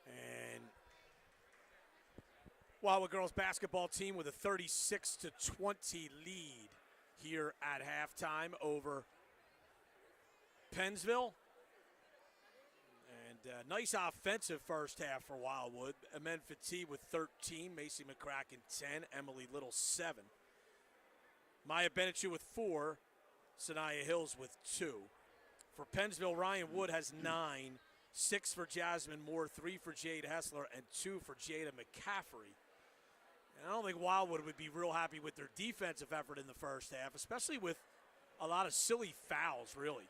And Wildwood girls basketball team with a 36-20 lead here at halftime over Pennsville. And nice offensive first half for Wildwood. Amen Fati with 13, Macy McCracken 10, Emily Little 7. Maya Benechu with 4, Sanaya Hills with 2. For Pennsville, Ryan Wood has 9, 6 for Jasmine Moore, 3 for Jade Hessler, and 2 for Jada McCaffrey. And I don't think Wildwood would be real happy with their defensive effort in the first half, especially with a lot of silly fouls, really.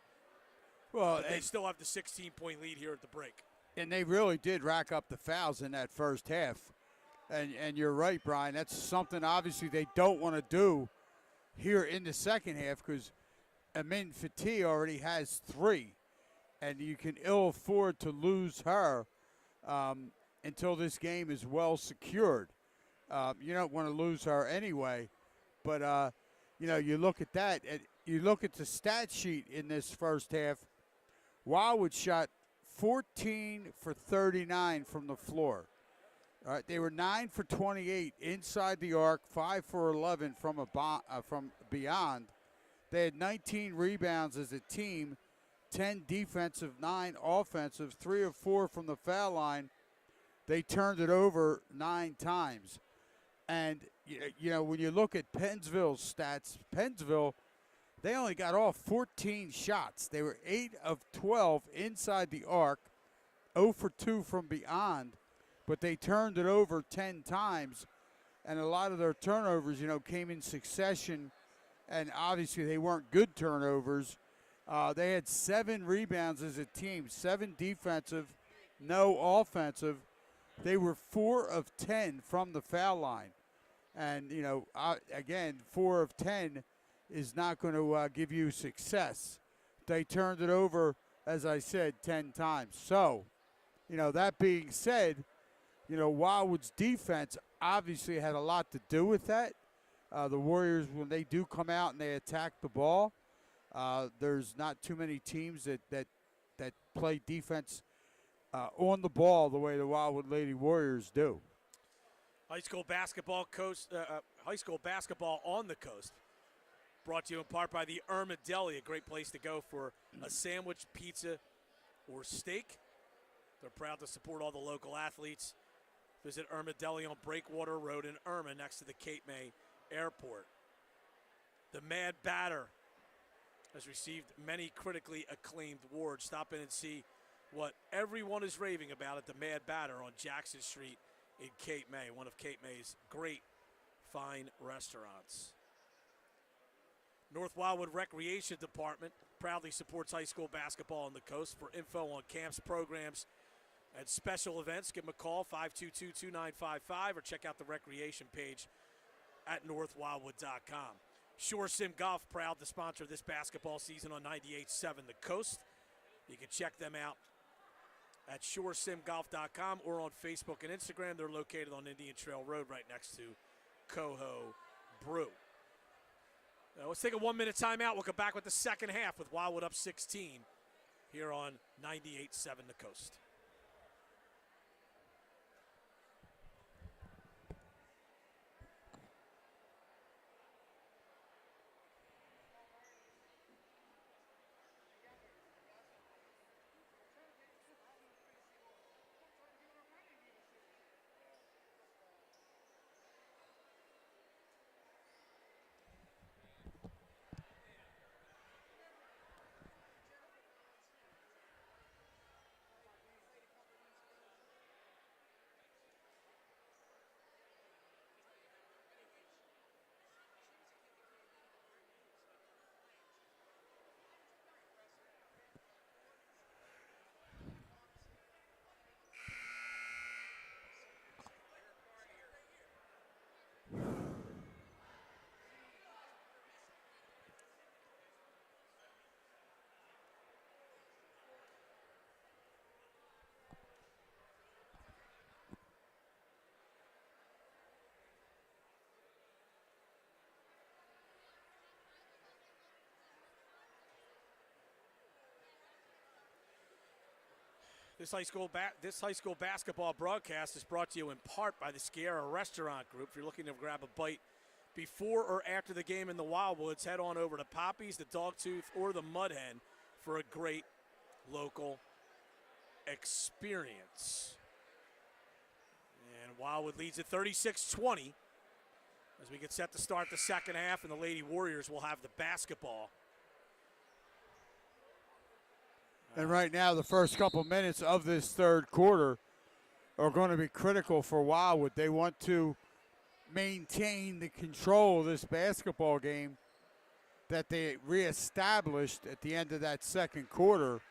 Well, but they still have the 16-point lead here at the break. And they really did rack up the fouls in that first half. And you're right, Brian. That's something obviously they don't want to do here in the second half because Amin Fati already has 3. And you can ill afford to lose her until this game is well secured. You don't want to lose her anyway. But, you look at that. And you look at the stat sheet in this first half. Wildwood shot 14 for 39 from the floor. All right, they were 9 for 28 inside the arc, 5 for 11 from beyond. They had 19 rebounds as a team, 10 defensive, 9 offensive, 3 of 4 from the foul line. They turned it over 9 times. And, when you look at Pennsville's stats, Pennsville, they only got off 14 shots. They were 8 of 12 inside the arc, 0 for 2 from beyond, but they turned it over 10 times. And a lot of their turnovers, came in succession, and obviously they weren't good turnovers. They had 7 rebounds as a team, 7 defensive, no offensive. They were 4 of 10 from the foul line. And, again, 4 of 10 is not going to give you success. They turned it over, as I said, 10 times. So, that being said, Wildwood's defense obviously had a lot to do with that. The Warriors, when they do come out and they attack the ball, there's not too many teams that play defense on the ball the way the Wildwood Lady Warriors do. High school basketball on the coast. Brought to you in part by the Irma Deli, a great place to go for a sandwich, pizza, or steak. They're proud to support all the local athletes. Visit Irma Deli on Breakwater Road in Irma next to the Cape May Airport. The Mad Batter has received many critically acclaimed awards. Stop in and see what everyone is raving about at the Mad Batter on Jackson Street in Cape May, one of Cape May's great fine restaurants. North Wildwood Recreation Department proudly supports high school basketball on the coast. For info on camps, programs, and special events, give them a call, 522-2955, or check out the recreation page at northwildwood.com. Shore Sim Golf, proud to sponsor this basketball season on 98.7 The Coast. You can check them out at shoresimgolf.com or on Facebook and Instagram. They're located on Indian Trail Road right next to Coho Brew. Let's take a 1-minute timeout. We'll come back with the second half with Wildwood up 16 here on 98.7 The Coast. This high school basketball broadcast is brought to you in part by the Sierra Restaurant Group. If you're looking to grab a bite before or after the game in the Wildwoods, head on over to Poppy's, the Dogtooth, or the Mud Hen for a great local experience. And Wildwood leads at 36-20 as we get set to start the second half, and the Lady Warriors will have the basketball. And right now, the first couple minutes of this third quarter are going to be critical for Wildwood. They want to maintain the control of this basketball game that they reestablished at the end of that second quarter.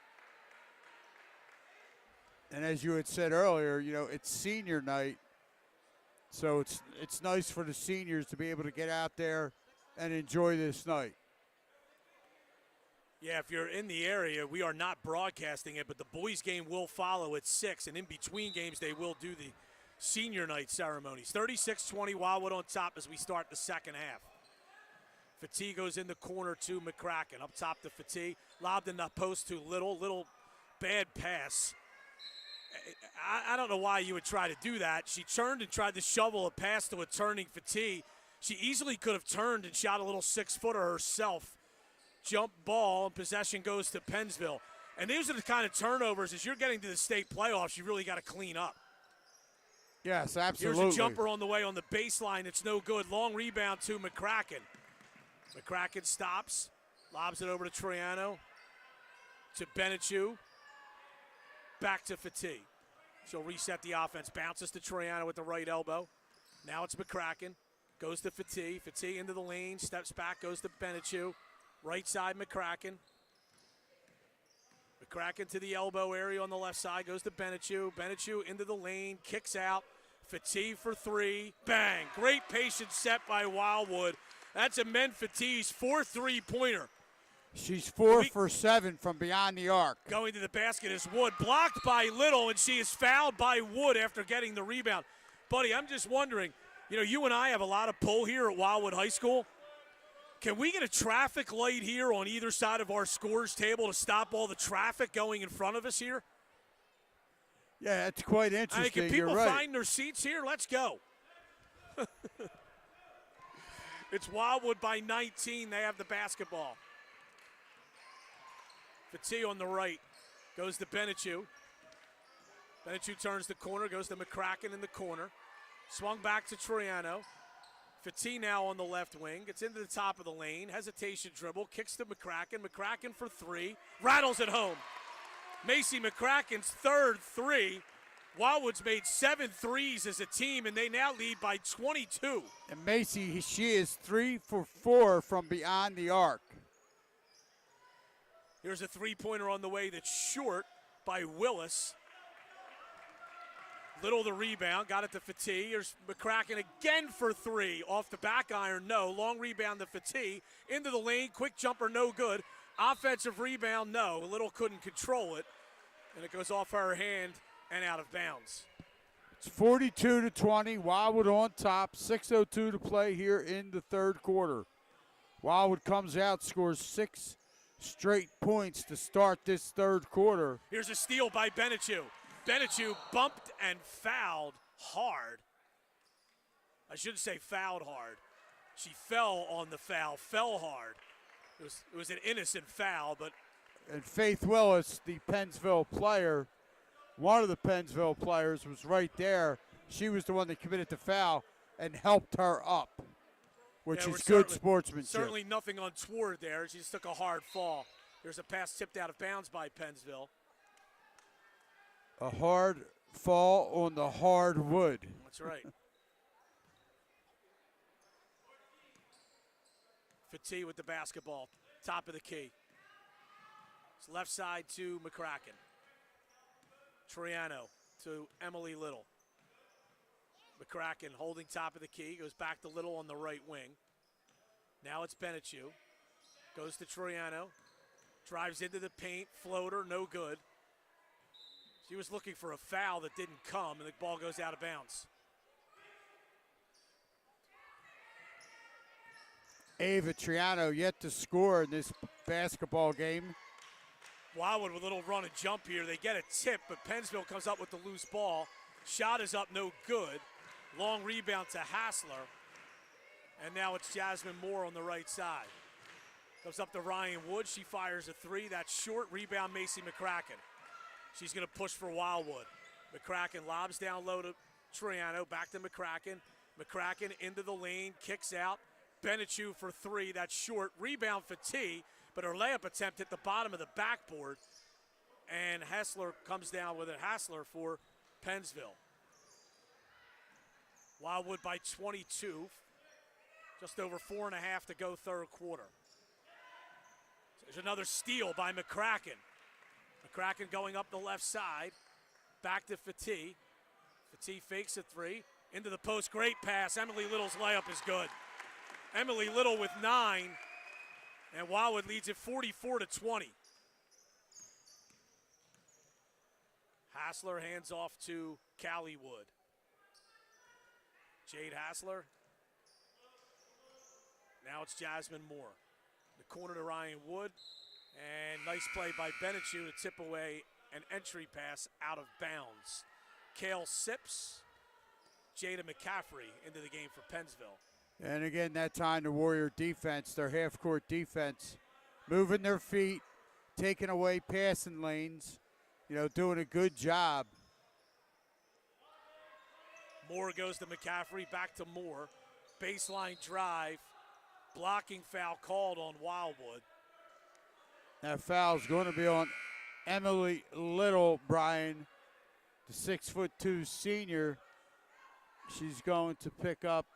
And as you had said earlier, you know, it's senior night, so it's nice for the seniors to be able to get out there and enjoy this night. Yeah, if you're in the area, we are not broadcasting it, but the boys' game will follow at 6, and in between games they will do the senior night ceremonies. 36-20, Wildwood on top as we start the second half. Fatih goes in the corner to McCracken. Up top to Fatih. Lobbed in the post to Little. Little bad pass. I don't know why you would try to do that. She turned and tried to shovel a pass to a turning Fatih. She easily could have turned and shot a little six-footer herself. Jump ball, and possession goes to Pennsville. And these are the kind of turnovers, as you're getting to the state playoffs, you really got to clean up. Yes, absolutely. Here's a jumper on the way on the baseline. It's no good. Long rebound to McCracken. McCracken stops, lobs it over to Troiano, to Benechu, back to Fatih. She'll reset the offense. Bounces to Troiano with the right elbow. Now it's McCracken. Goes to Fatih. Fatih into the lane. Steps back. Goes to Benechu. Right side, McCracken. McCracken to the elbow area on the left side. Goes to Benechu. Benechu into the lane. Kicks out. Fatih for three. Bang. Great patience set by Wildwood. That's Amen Fatih's 4 3-pointer. She's 4 for 7 from beyond the arc. Going to the basket is Wood. Blocked by Little, and she is fouled by Wood after getting the rebound. Buddy, I'm just wondering, you know, you and I have a lot of pull here at Wildwood High School. Can we get a traffic light here on either side of our scores table to stop all the traffic going in front of us here? Yeah, that's quite interesting. I mean, can people find their seats here? Let's go. It's Wildwood by 19. They have the basketball. Fatih on the right. Goes to Benechu. Benechu turns the corner. Goes to McCracken in the corner. Swung back to Troiano. Fatih now on the left wing. Gets into the top of the lane. Hesitation dribble. Kicks to McCracken. McCracken for three. Rattles it home. Macy McCracken's third three. Wildwood's made 7 threes as a team, and they now lead by 22. And Macy, she is 3 for 4 from beyond the arc. Here's a three-pointer on the way that's short by Willis. Little the rebound, got it to Fatih. Here's McCracken again for three. Off the back iron, no. Long rebound to Fatih. Into the lane, quick jumper, no good. Offensive rebound, no. Little couldn't control it. And it goes off her hand and out of bounds. It's 42-20. Wildwood on top. 6:02 to play here in the third quarter. Wildwood comes out, scores 6 straight points to start this third quarter. Here's a steal by Benechu. Benechu bumped and fouled hard. I shouldn't say fouled hard. She fell on the foul, fell hard. It was an innocent foul, but. And Faith Willis, the Pennsville player, one of the Pennsville players, was right there. She was the one that committed the foul and helped her up, which is good sportsmanship. Certainly nothing untoward there. She just took a hard fall. There's a pass tipped out of bounds by Pennsville. A hard fall on the hard wood. That's right. Fatih with the basketball, top of the key. It's left side to McCracken. Troiano to Emily Little. McCracken holding top of the key, goes back to Little on the right wing. Now it's Benechu. Goes to Troiano. Drives into the paint, floater, no good. She was looking for a foul that didn't come, and the ball goes out of bounds. Ava Troiano yet to score in this basketball game. Wildwood with a little run and jump here. They get a tip, but Pennsville comes up with the loose ball. Shot is up, no good. Long rebound to Hassler. And now it's Jasmine Moore on the right side. Comes up to Ryan Wood. She fires a three. That's short. Rebound, Macy McCracken. She's going to push for Wildwood. McCracken lobs down low to Troiano. Back to McCracken. McCracken into the lane. Kicks out. Benechu for three. That's short. Rebound for T. But her layup attempt hit the bottom of the backboard. And Hassler comes down with it. Hassler for Pennsville. Wildwood by 22. Just over 4.5 to go third quarter. There's another steal by McCracken. McCracken going up the left side. Back to Fatih. Fatih fakes a three. Into the post. Great pass. Emily Little's layup is good. Emily Little with 9. And Wildwood leads it 44-20. Hassler hands off to Callie Wood. Jade Hassler. Now it's Jasmine Moore. The corner to Ryan Wood. And nice play by Benechu to tip away an entry pass out of bounds. Kale Sips, Jada McCaffrey into the game for Pennsville. And again, that time the Warrior defense, their half-court defense, moving their feet, taking away passing lanes, doing a good job. Moore goes to McCaffrey, back to Moore. Baseline drive, blocking foul called on Wildwood. That foul's going to be on Emily Little, Brian, the 6'2" senior. She's going to pick up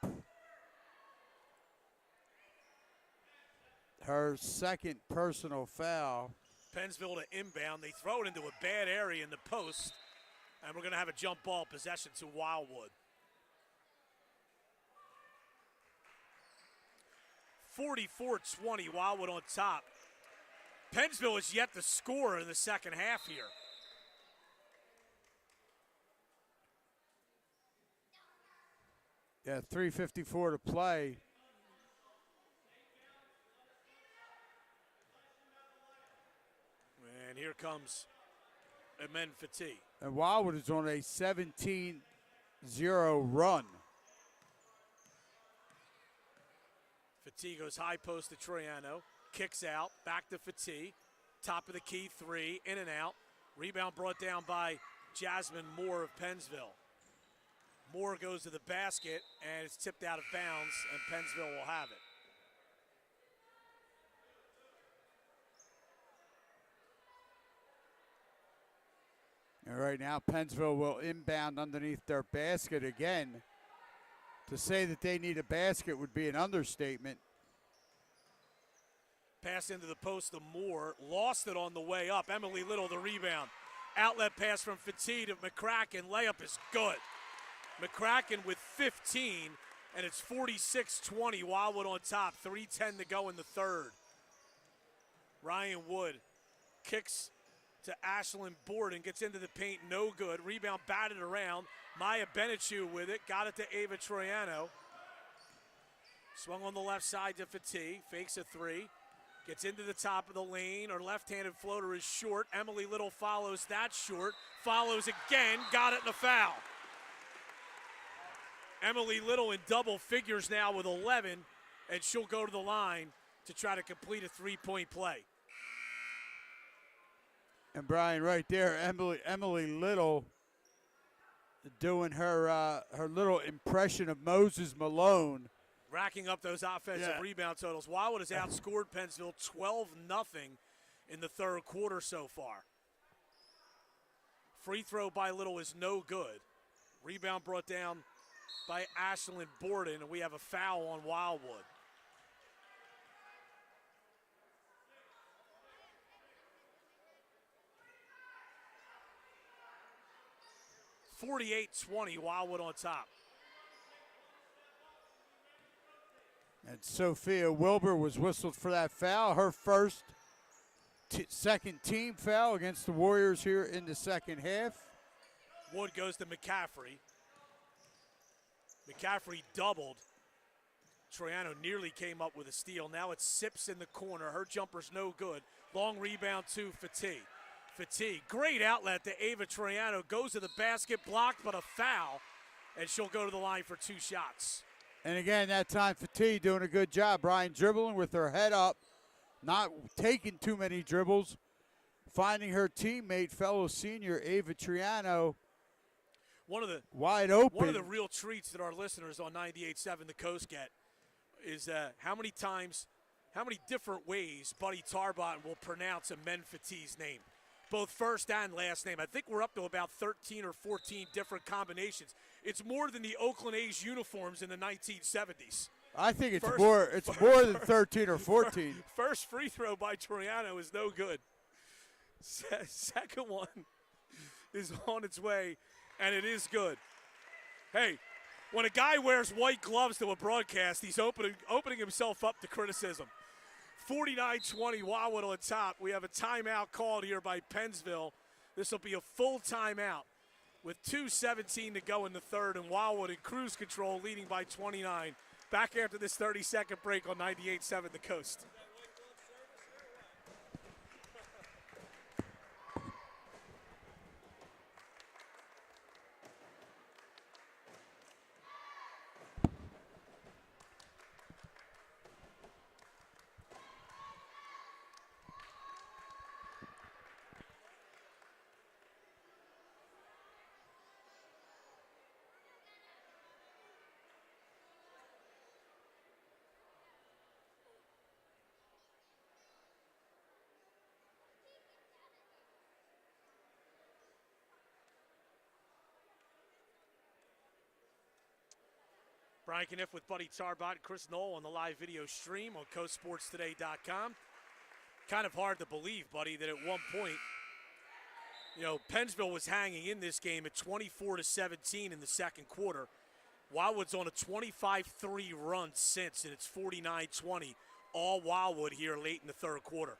her second personal foul. Pennsville to inbound. They throw it into a bad area in the post, and we're going to have a jump ball possession to Wildwood. 44-20, Wildwood on top. Pennsville is yet to score in the second half here. Yeah, 3:54 to play. And here comes Amen Fatih. And Wildwood is on a 17-0 run. Fatih goes high post to Troiano. Kicks out, back to Fatih. Top of the key, three, in and out. Rebound brought down by Jasmine Moore of Pennsville. Moore goes to the basket, and it's tipped out of bounds, and Pennsville will have it. And right now, Pennsville will inbound underneath their basket again. To say that they need a basket would be an understatement. Pass into the post to Moore. Lost it on the way up. Emily Little, the rebound. Outlet pass from Fatih to McCracken. Layup is good. McCracken with 15, and it's 46-20. Wildwood on top. 3:10 to go in the third. Ryan Wood kicks to Ashlyn Borden. Gets into the paint. No good. Rebound batted around. Maya Benechu with it. Got it to Ava Troiano. Swung on the left side to Fatih. Fakes a three. Gets into the top of the lane. Her left-handed floater is short. Emily Little follows that short. Follows again. Got it in a foul. Emily Little in double figures now with 11, and she'll go to the line to try to complete a three-point play. And Brian, right there, Emily Little doing her little impression of Moses Malone. Racking up those offensive rebound totals. Wildwood has outscored Pennsville 12-0 in the third quarter so far. Free throw by Little is no good. Rebound brought down by Ashlyn Borden, and we have a foul on Wildwood. (48-20), Wildwood on top. And Sophia Wilbur was whistled for that foul. Her first second team foul against the Warriors here in the second half. Wood goes to McCaffrey. McCaffrey doubled. Troiano nearly came up with a steal. Now it's Sips in the corner. Her jumper's no good. Long rebound to Fatigue. Fatigue, great outlet to Ava Troiano. Goes to the basket, blocked, but a foul. And she'll go to the line for 2 shots. And again, that time Fatigue doing a good job. Brian dribbling with her head up, not taking too many dribbles, finding her teammate, fellow senior Ava Troiano, wide open. One of the real treats that our listeners on 98.7 The Coast get is how many different ways Buddy Tarbotton will pronounce a Men Fatigue's name, both first and last name. I think we're up to about 13 or 14 different combinations. It's more than the Oakland A's uniforms in the 1970s. I think it's more than 13 or 14. First free throw by Troiano is no good. Second one is on its way, and it is good. Hey, when a guy wears white gloves to a broadcast, he's opening himself up to criticism. 49-20, Wildwood on top. We have a timeout called here by Pennsville. This will be a full timeout with 2:17 to go in the third, and Wildwood in cruise control, leading by 29. Back after this 30-second break on 98.7 The Coast. Brian Cunniff with Buddy Tarbott, Chris Knoll on the live video stream on coastsportstoday.com. Kind of hard to believe, Buddy, that at one point, Pennsville was hanging in this game at 24-17 in the second quarter. Wildwood's on a 25-3 run since, and it's 49-20, all Wildwood here late in the third quarter.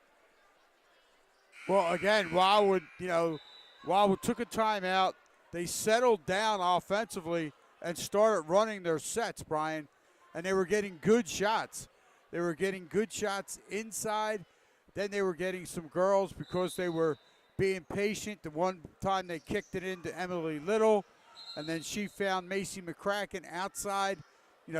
Well, again, Wildwood took a timeout. They settled down offensively and started running their sets, Brian, and they were getting good shots. They were getting good shots inside. Then they were getting some girls because they were being patient. The one time they kicked it into Emily Little, and then she found Macy McCracken outside,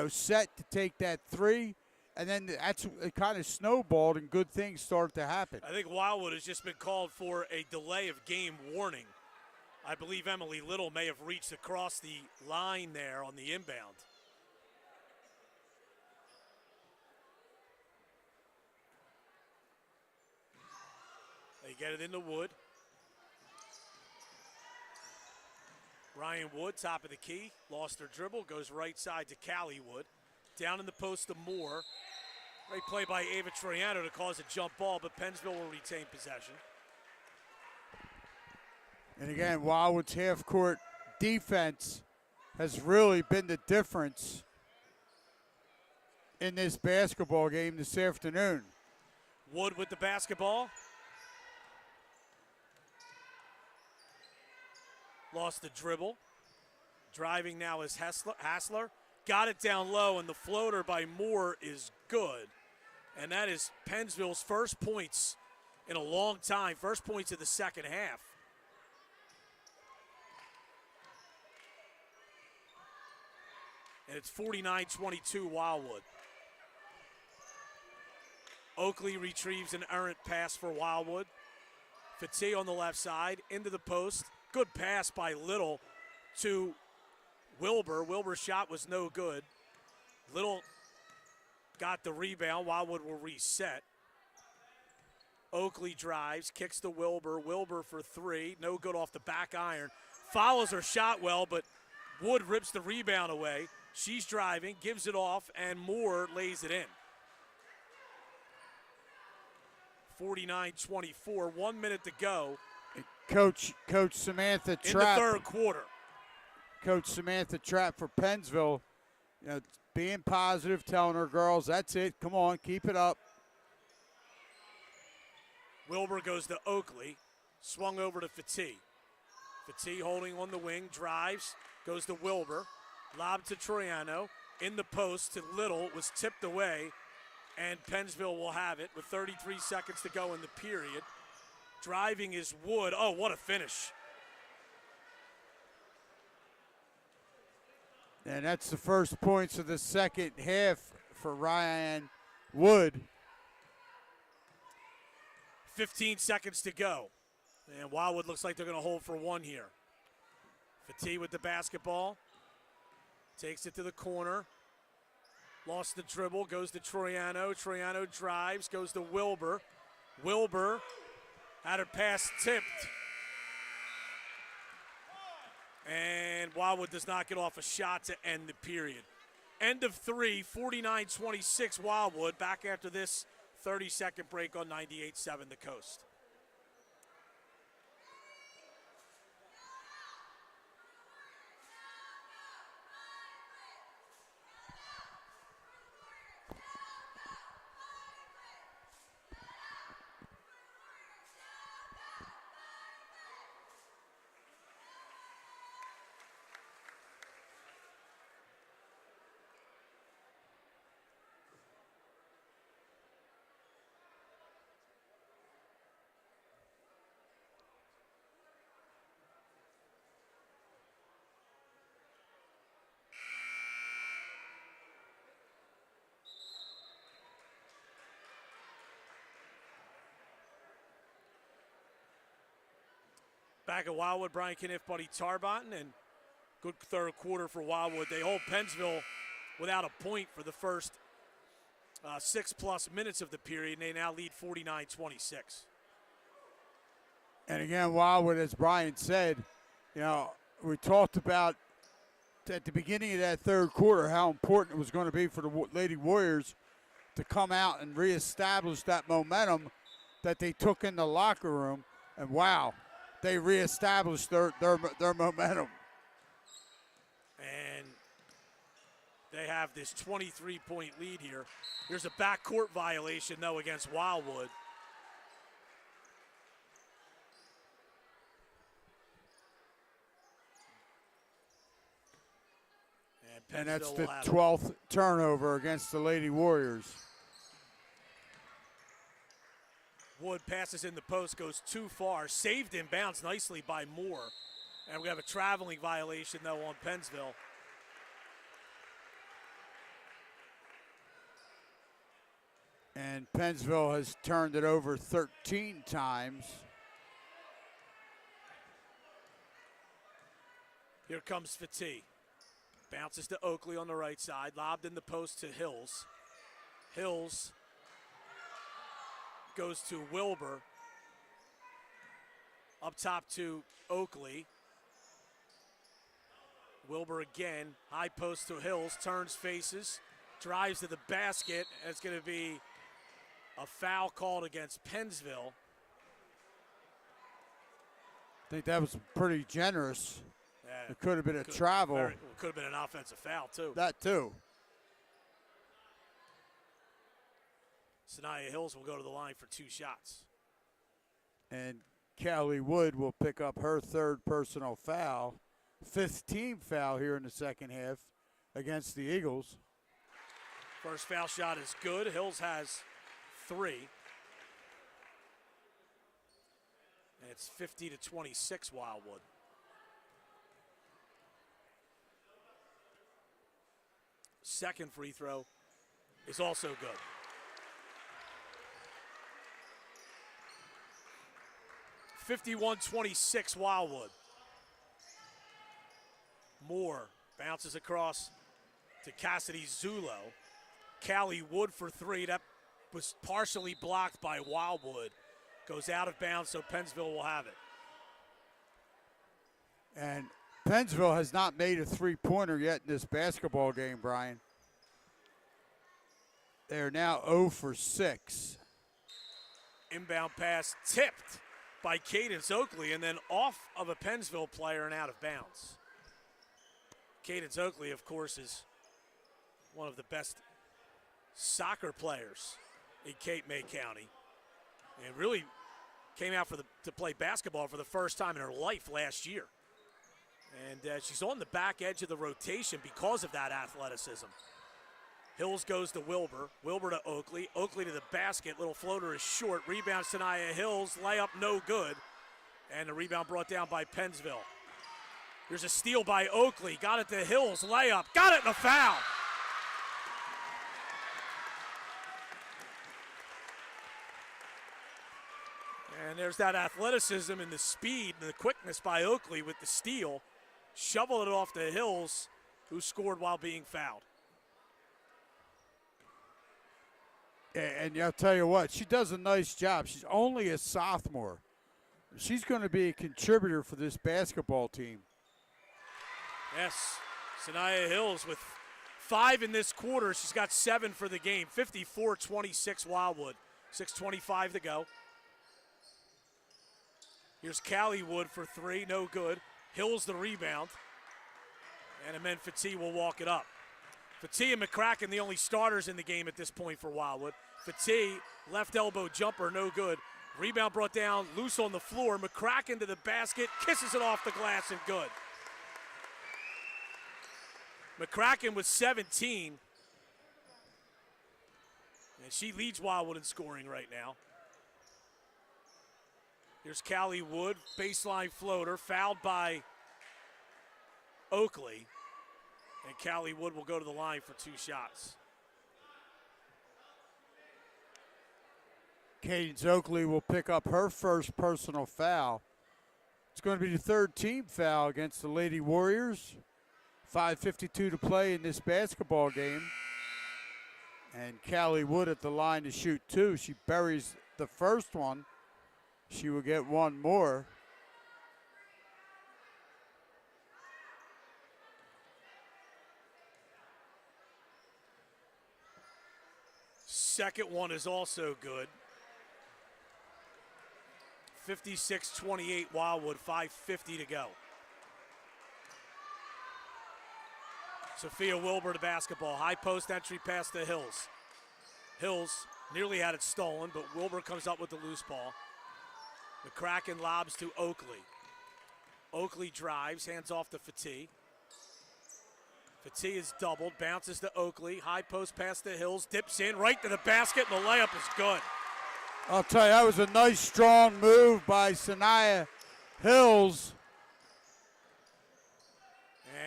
set to take that three. And then it kind of snowballed, and good things started to happen. I think Wildwood has just been called for a delay of game warning. I believe Emily Little may have reached across the line there on the inbound. They get it into Wood. Ryan Wood, top of the key, lost her dribble, goes right side to Callie Wood. Down in the post to Moore. Great play by Ava Troiano to cause a jump ball, but Pennsville will retain possession. And again, Wildwood's half-court defense has really been the difference in this basketball game this afternoon. Wood with the basketball. Lost the dribble. Driving now is Hassler. Got it down low, and the floater by Moore is good. And that is Pennsville's first points in a long time. First points of the second half. And it's 49-22 Wildwood. Oakley retrieves an errant pass for Wildwood. Fatigue on the left side, into the post. Good pass by Little to Wilbur. Wilbur's shot was no good. Little got the rebound. Wildwood will reset. Oakley drives, kicks to Wilbur. Wilbur for three. No good off the back iron. Follows her shot well, but Wood rips the rebound away. She's driving, gives it off, and Moore lays it in. 49-24, 1 minute to go. Coach Samantha Trapp. In the third quarter. Coach Samantha Trapp for Pennsville, being positive, telling her girls, that's it, come on, keep it up. Wilbur goes to Oakley, swung over to Fatigue. Fatigue holding on the wing, drives, goes to Wilbur. Lob to Troiano, in the post to Little, was tipped away, And Pennsville will have it with 33 seconds to go in the period. Driving is Wood. Oh, what a finish. And that's the first points of the second half for Ryan Wood. 15 seconds to go. And Wildwood looks like they're going to hold for one here. Fatih with the basketball. Takes it to the corner. Lost the dribble. Goes to Troiano. Troiano drives. Goes to Wilbur. Wilbur had her pass tipped. And Wildwood does not get off a shot to end the period. End of three, 49-26 Wildwood. Back after this 30-second break on 98.7 The Coast. Back at Wildwood, Brian Cunniff, Buddy Tarbotton, and good third quarter for Wildwood. They hold Pennsville without a point for the first 6+ minutes of the period, and they now lead 49-26. And again, Wildwood, as Brian said, you know, we talked about at the beginning of that third quarter how important it was going to be for the Lady Warriors to come out and reestablish that momentum that they took in the locker room. And wow, they reestablished their momentum. And they have this 23-point lead here. There's a backcourt violation, though, against Wildwood. And that's the 12th turnover against the Lady Warriors. Wood passes in the post, goes too far. Saved in bounds nicely by Moore. And we have a traveling violation, though, on Pennsville. And Pennsville has turned it over 13 times. Here comes Fatih. Bounces to Oakley on the right side. Lobbed in the post to Hills. Hills goes to Wilbur. Up top to Oakley. Wilbur again. High post to Hills. Turns, faces. Drives to the basket. And it's going to be a foul called against Pennsville. I think that was pretty generous. Yeah, it could have been a travel. Could have been an offensive foul, too. That, too. Sanaya Hills will go to the line for 2 shots. And Callie Wood will pick up her third personal foul. 5th team foul here in the second half against the Eagles. First foul shot is good. Hills has 3. And it's 50-26 Wildwood. Second free throw is also good. (51-26) Wildwood. Moore bounces across to Cassidy Zulo. Callie Wood for 3. That was partially blocked by Wildwood. Goes out of bounds, so Pennsville will have it. And Pennsville has not made a three-pointer yet in this basketball game, Brian. They're now 0 for 6. Inbound pass tipped by Cadence Oakley and then off of a Pennsville player and out of bounds. Cadence Oakley, of course, is one of the best soccer players in Cape May County and really came out to play basketball for the first time in her life last year. And she's on the back edge of the rotation because of that athleticism. Hills goes to Wilbur. Wilbur to Oakley. Oakley to the basket. Little floater is short. Rebound, Sanaya Hills. Layup no good. And the rebound brought down by Pennsville. Here's a steal by Oakley. Got it to Hills. Layup. Got it and a foul. And there's that athleticism and the speed and the quickness by Oakley with the steal. Shoveled it off to Hills, who scored while being fouled. And I'll tell you what, she does a nice job. She's only a sophomore. She's going to be a contributor for this basketball team. Yes, Sanaya Hills with 5 in this quarter. She's got 7 for the game. 54-26 Wildwood. 6:25 to go. Here's Callie Wood for 3, no good. Hills the rebound. And Amen Fatih will walk it up. Fatih and McCracken the only starters in the game at this point for Wildwood. Fatih, left elbow jumper, no good. Rebound brought down, loose on the floor. McCracken to the basket, kisses it off the glass and good. McCracken with 17. And she leads Wildwood in scoring right now. Here's Callie Wood, baseline floater, fouled by Oakley. And Callie Wood will go to the line for 2 shots. Cadence Oakley will pick up her first personal foul. It's going to be the 3rd team foul against the Lady Warriors. 5:52 to play in this basketball game. And Callie Wood at the line to shoot 2. She buries the first one. She will get 1 more. Second one is also good. 56-28 Wildwood, 5:50 to go. Sophia Wilbur to basketball. High post entry pass to Hills. Hills nearly had it stolen, but Wilbur comes up with the loose ball. McCracken lobs to Oakley. Oakley drives, hands off to Fatih. Fatih is doubled, bounces to Oakley. High post pass to Hills, dips in, right to the basket, and the layup is good. I'll tell you, that was a nice, strong move by Sanaya Hills.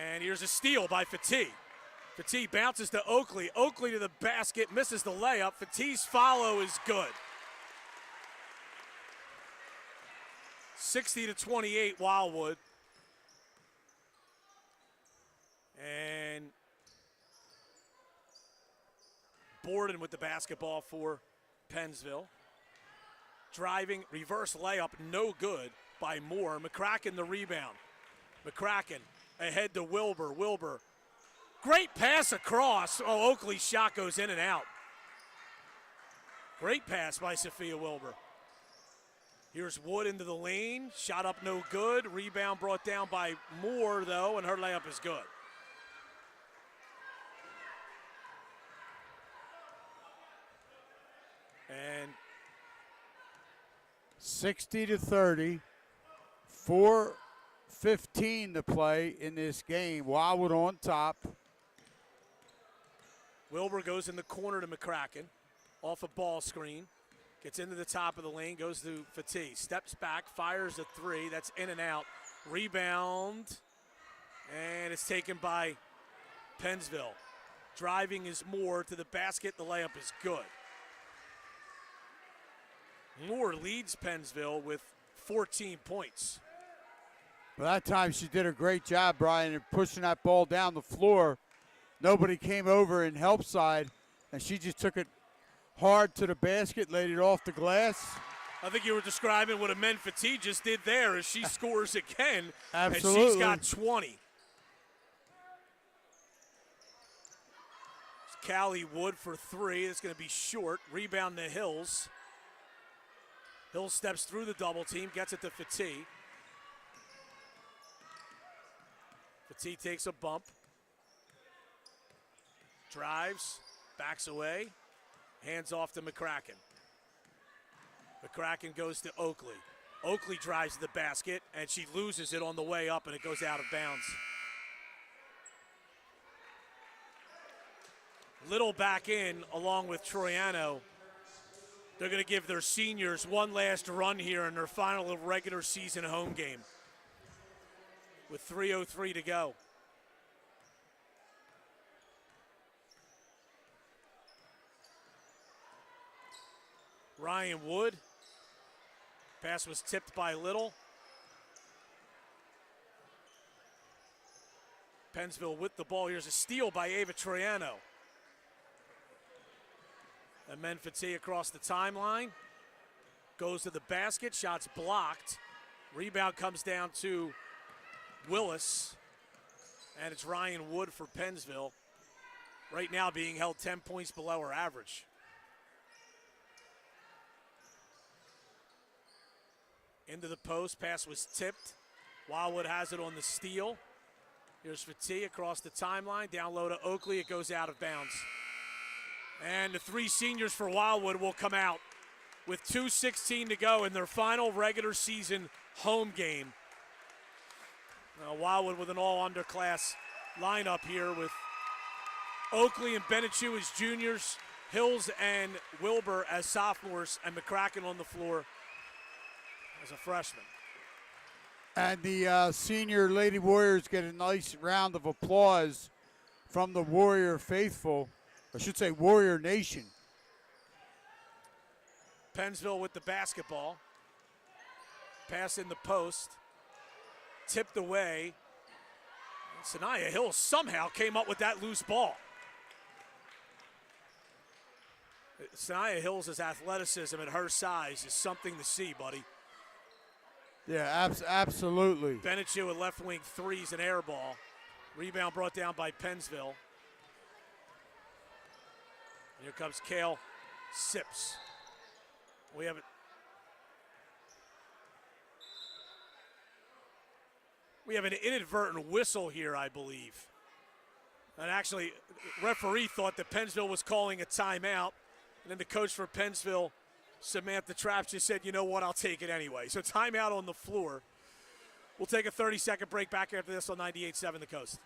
And here's a steal by Fatih. Fatih bounces to Oakley. Oakley to the basket, misses the layup. Fatih's follow is good. 60-28 Wildwood. And Borden with the basketball for Pennsville. Driving, reverse layup, no good by Moore. McCracken the rebound. McCracken ahead to Wilbur. Wilbur, great pass across. Oh, Oakley's shot goes in and out. Great pass by Sophia Wilbur. Here's Wood into the lane. Shot up no good. Rebound brought down by Moore, though, and her layup is good. And 60-30. 4:15 to play in this game. Wildwood on top. Wilbur goes in the corner to McCracken. Off a ball screen. Gets into the top of the lane, goes to Fatih. Steps back, fires a 3. That's in and out. Rebound. And it's taken by Pennsville. Driving is Moore to the basket. The layup is good. Moore leads Pennsville with 14 points. But that time she did a great job, Brian, in pushing that ball down the floor. Nobody came over in help side, and she just took it hard to the basket, laid it off the glass. I think you were describing what Amen Fatih just did there as she scores again. Absolutely. And she's got 20. It's Callie Wood for 3. It's going to be short. Rebound to Hills. Hills steps through the double team, gets it to Fatih. Fatih takes a bump. Drives, backs away. Hands off to McCracken. McCracken goes to Oakley. Oakley drives to the basket, and she loses it on the way up, and it goes out of bounds. Little back in along with Troiano. They're going to give their seniors one last run here in their final regular season home game with 3:03 to go. Ryan Wood. Pass was tipped by Little. Pennsville with the ball. Here's a steal by Ava Troiano. And Menfati across the timeline. Goes to the basket. Shot's blocked. Rebound comes down to Willis. And it's Ryan Wood for Pennsville. Right now being held 10 points below her average. Into the post. Pass was tipped. Wildwood has it on the steal. Here's Fati across the timeline. Down low to Oakley. It goes out of bounds. And the three seniors for Wildwood will come out with 2:16 to go in their final regular season home game. Now Wildwood with an all-underclass lineup here with Oakley and Benechu as juniors, Hills and Wilbur as sophomores, and McCracken on the floor as a freshman. And the senior Lady Warriors get a nice round of applause from the Warrior faithful. I should say Warrior Nation. Pennsville with the basketball. Pass in the post. Tipped away. And Sanaya Hill somehow came up with that loose ball. Sanaya Hills' athleticism at her size is something to see, buddy. Yeah, absolutely. Benechu with left wing threes and air ball. Rebound brought down by Pennsville. And here comes Kale Sips. We have an inadvertent whistle here, I believe. And actually, referee thought that Pennsville was calling a timeout. And then the coach for Pennsville, Samantha Trapp, just said, you know what, I'll take it anyway. So timeout on the floor. We'll take a 30-second break back after this on 98.7 The Coast.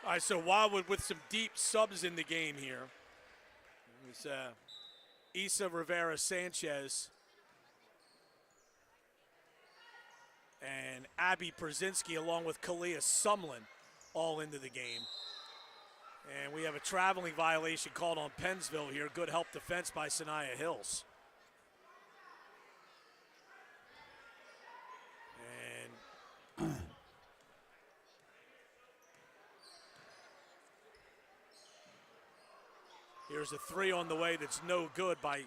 All right, so Wildwood with some deep subs in the game here. It's Isa Rivera Sanchez and Abby Brzezinski along with Kalia Sumlin all into the game. And we have a traveling violation called on Pennsville here. Good help defense by Sanaya Hills. And here's a three on the way that's no good by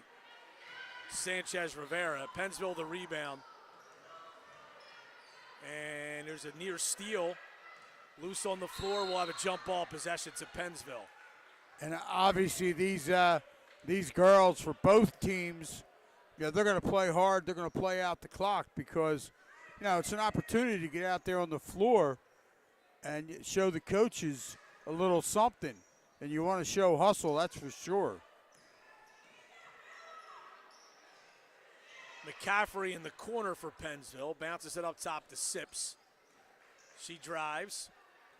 Sanchez Rivera. Pennsville the rebound. And there's a near steal. Loose on the floor. We'll have a jump ball possession to Pennsville. And obviously these girls for both teams, they're going to play hard. They're going to play out the clock because, it's an opportunity to get out there on the floor and show the coaches a little something. And you want to show hustle, that's for sure. McCaffrey in the corner for Pennsville. Bounces it up top to Sips. She drives.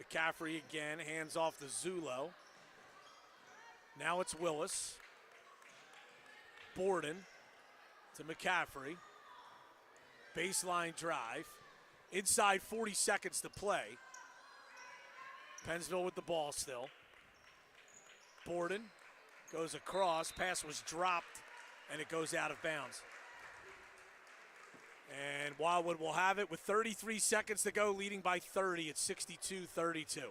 McCaffrey again, hands off to Zulo. Now it's Willis. Borden to McCaffrey. Baseline drive. Inside 40 seconds to play. Pennsville with the ball still. Borden goes across. Pass was dropped, and it goes out of bounds. And Wildwood will have it with 33 seconds to go, leading by 30 at 62-32.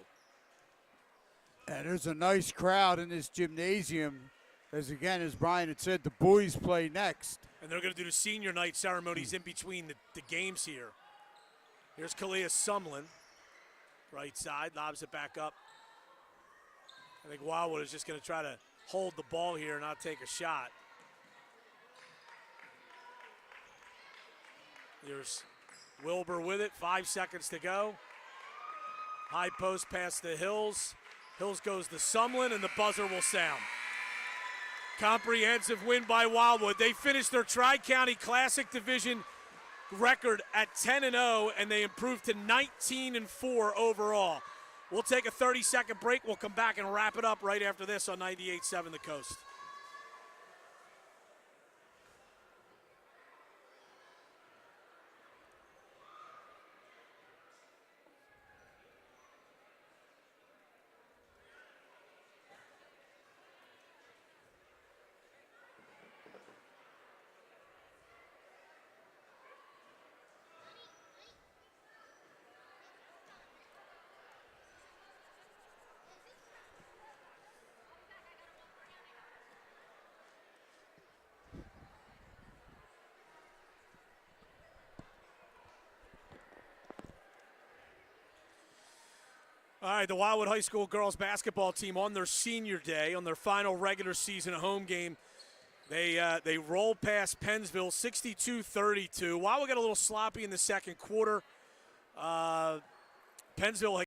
And there's a nice crowd in this gymnasium. As Brian had said, the boys play next. And they're going to do the senior night ceremonies in between the games here. Here's Kalia Sumlin. Right side, lobs it back up. I think Wildwood is just going to try to hold the ball here and not take a shot. There's Wilbur with it, 5 seconds to go. High post pass to Hills. Hills goes to Sumlin, and the buzzer will sound. Comprehensive win by Wildwood. They finished their Tri-County Classic Division record at 10-0, and they improved to 19-4 overall. We'll take a 30-second break. We'll come back and wrap it up right after this on 98.7 The Coast. All right, the Wildwood High School girls basketball team on their senior day, on their final regular season home game, they roll past Pennsville 62-32. Wildwood got a little sloppy in the second quarter. Pennsville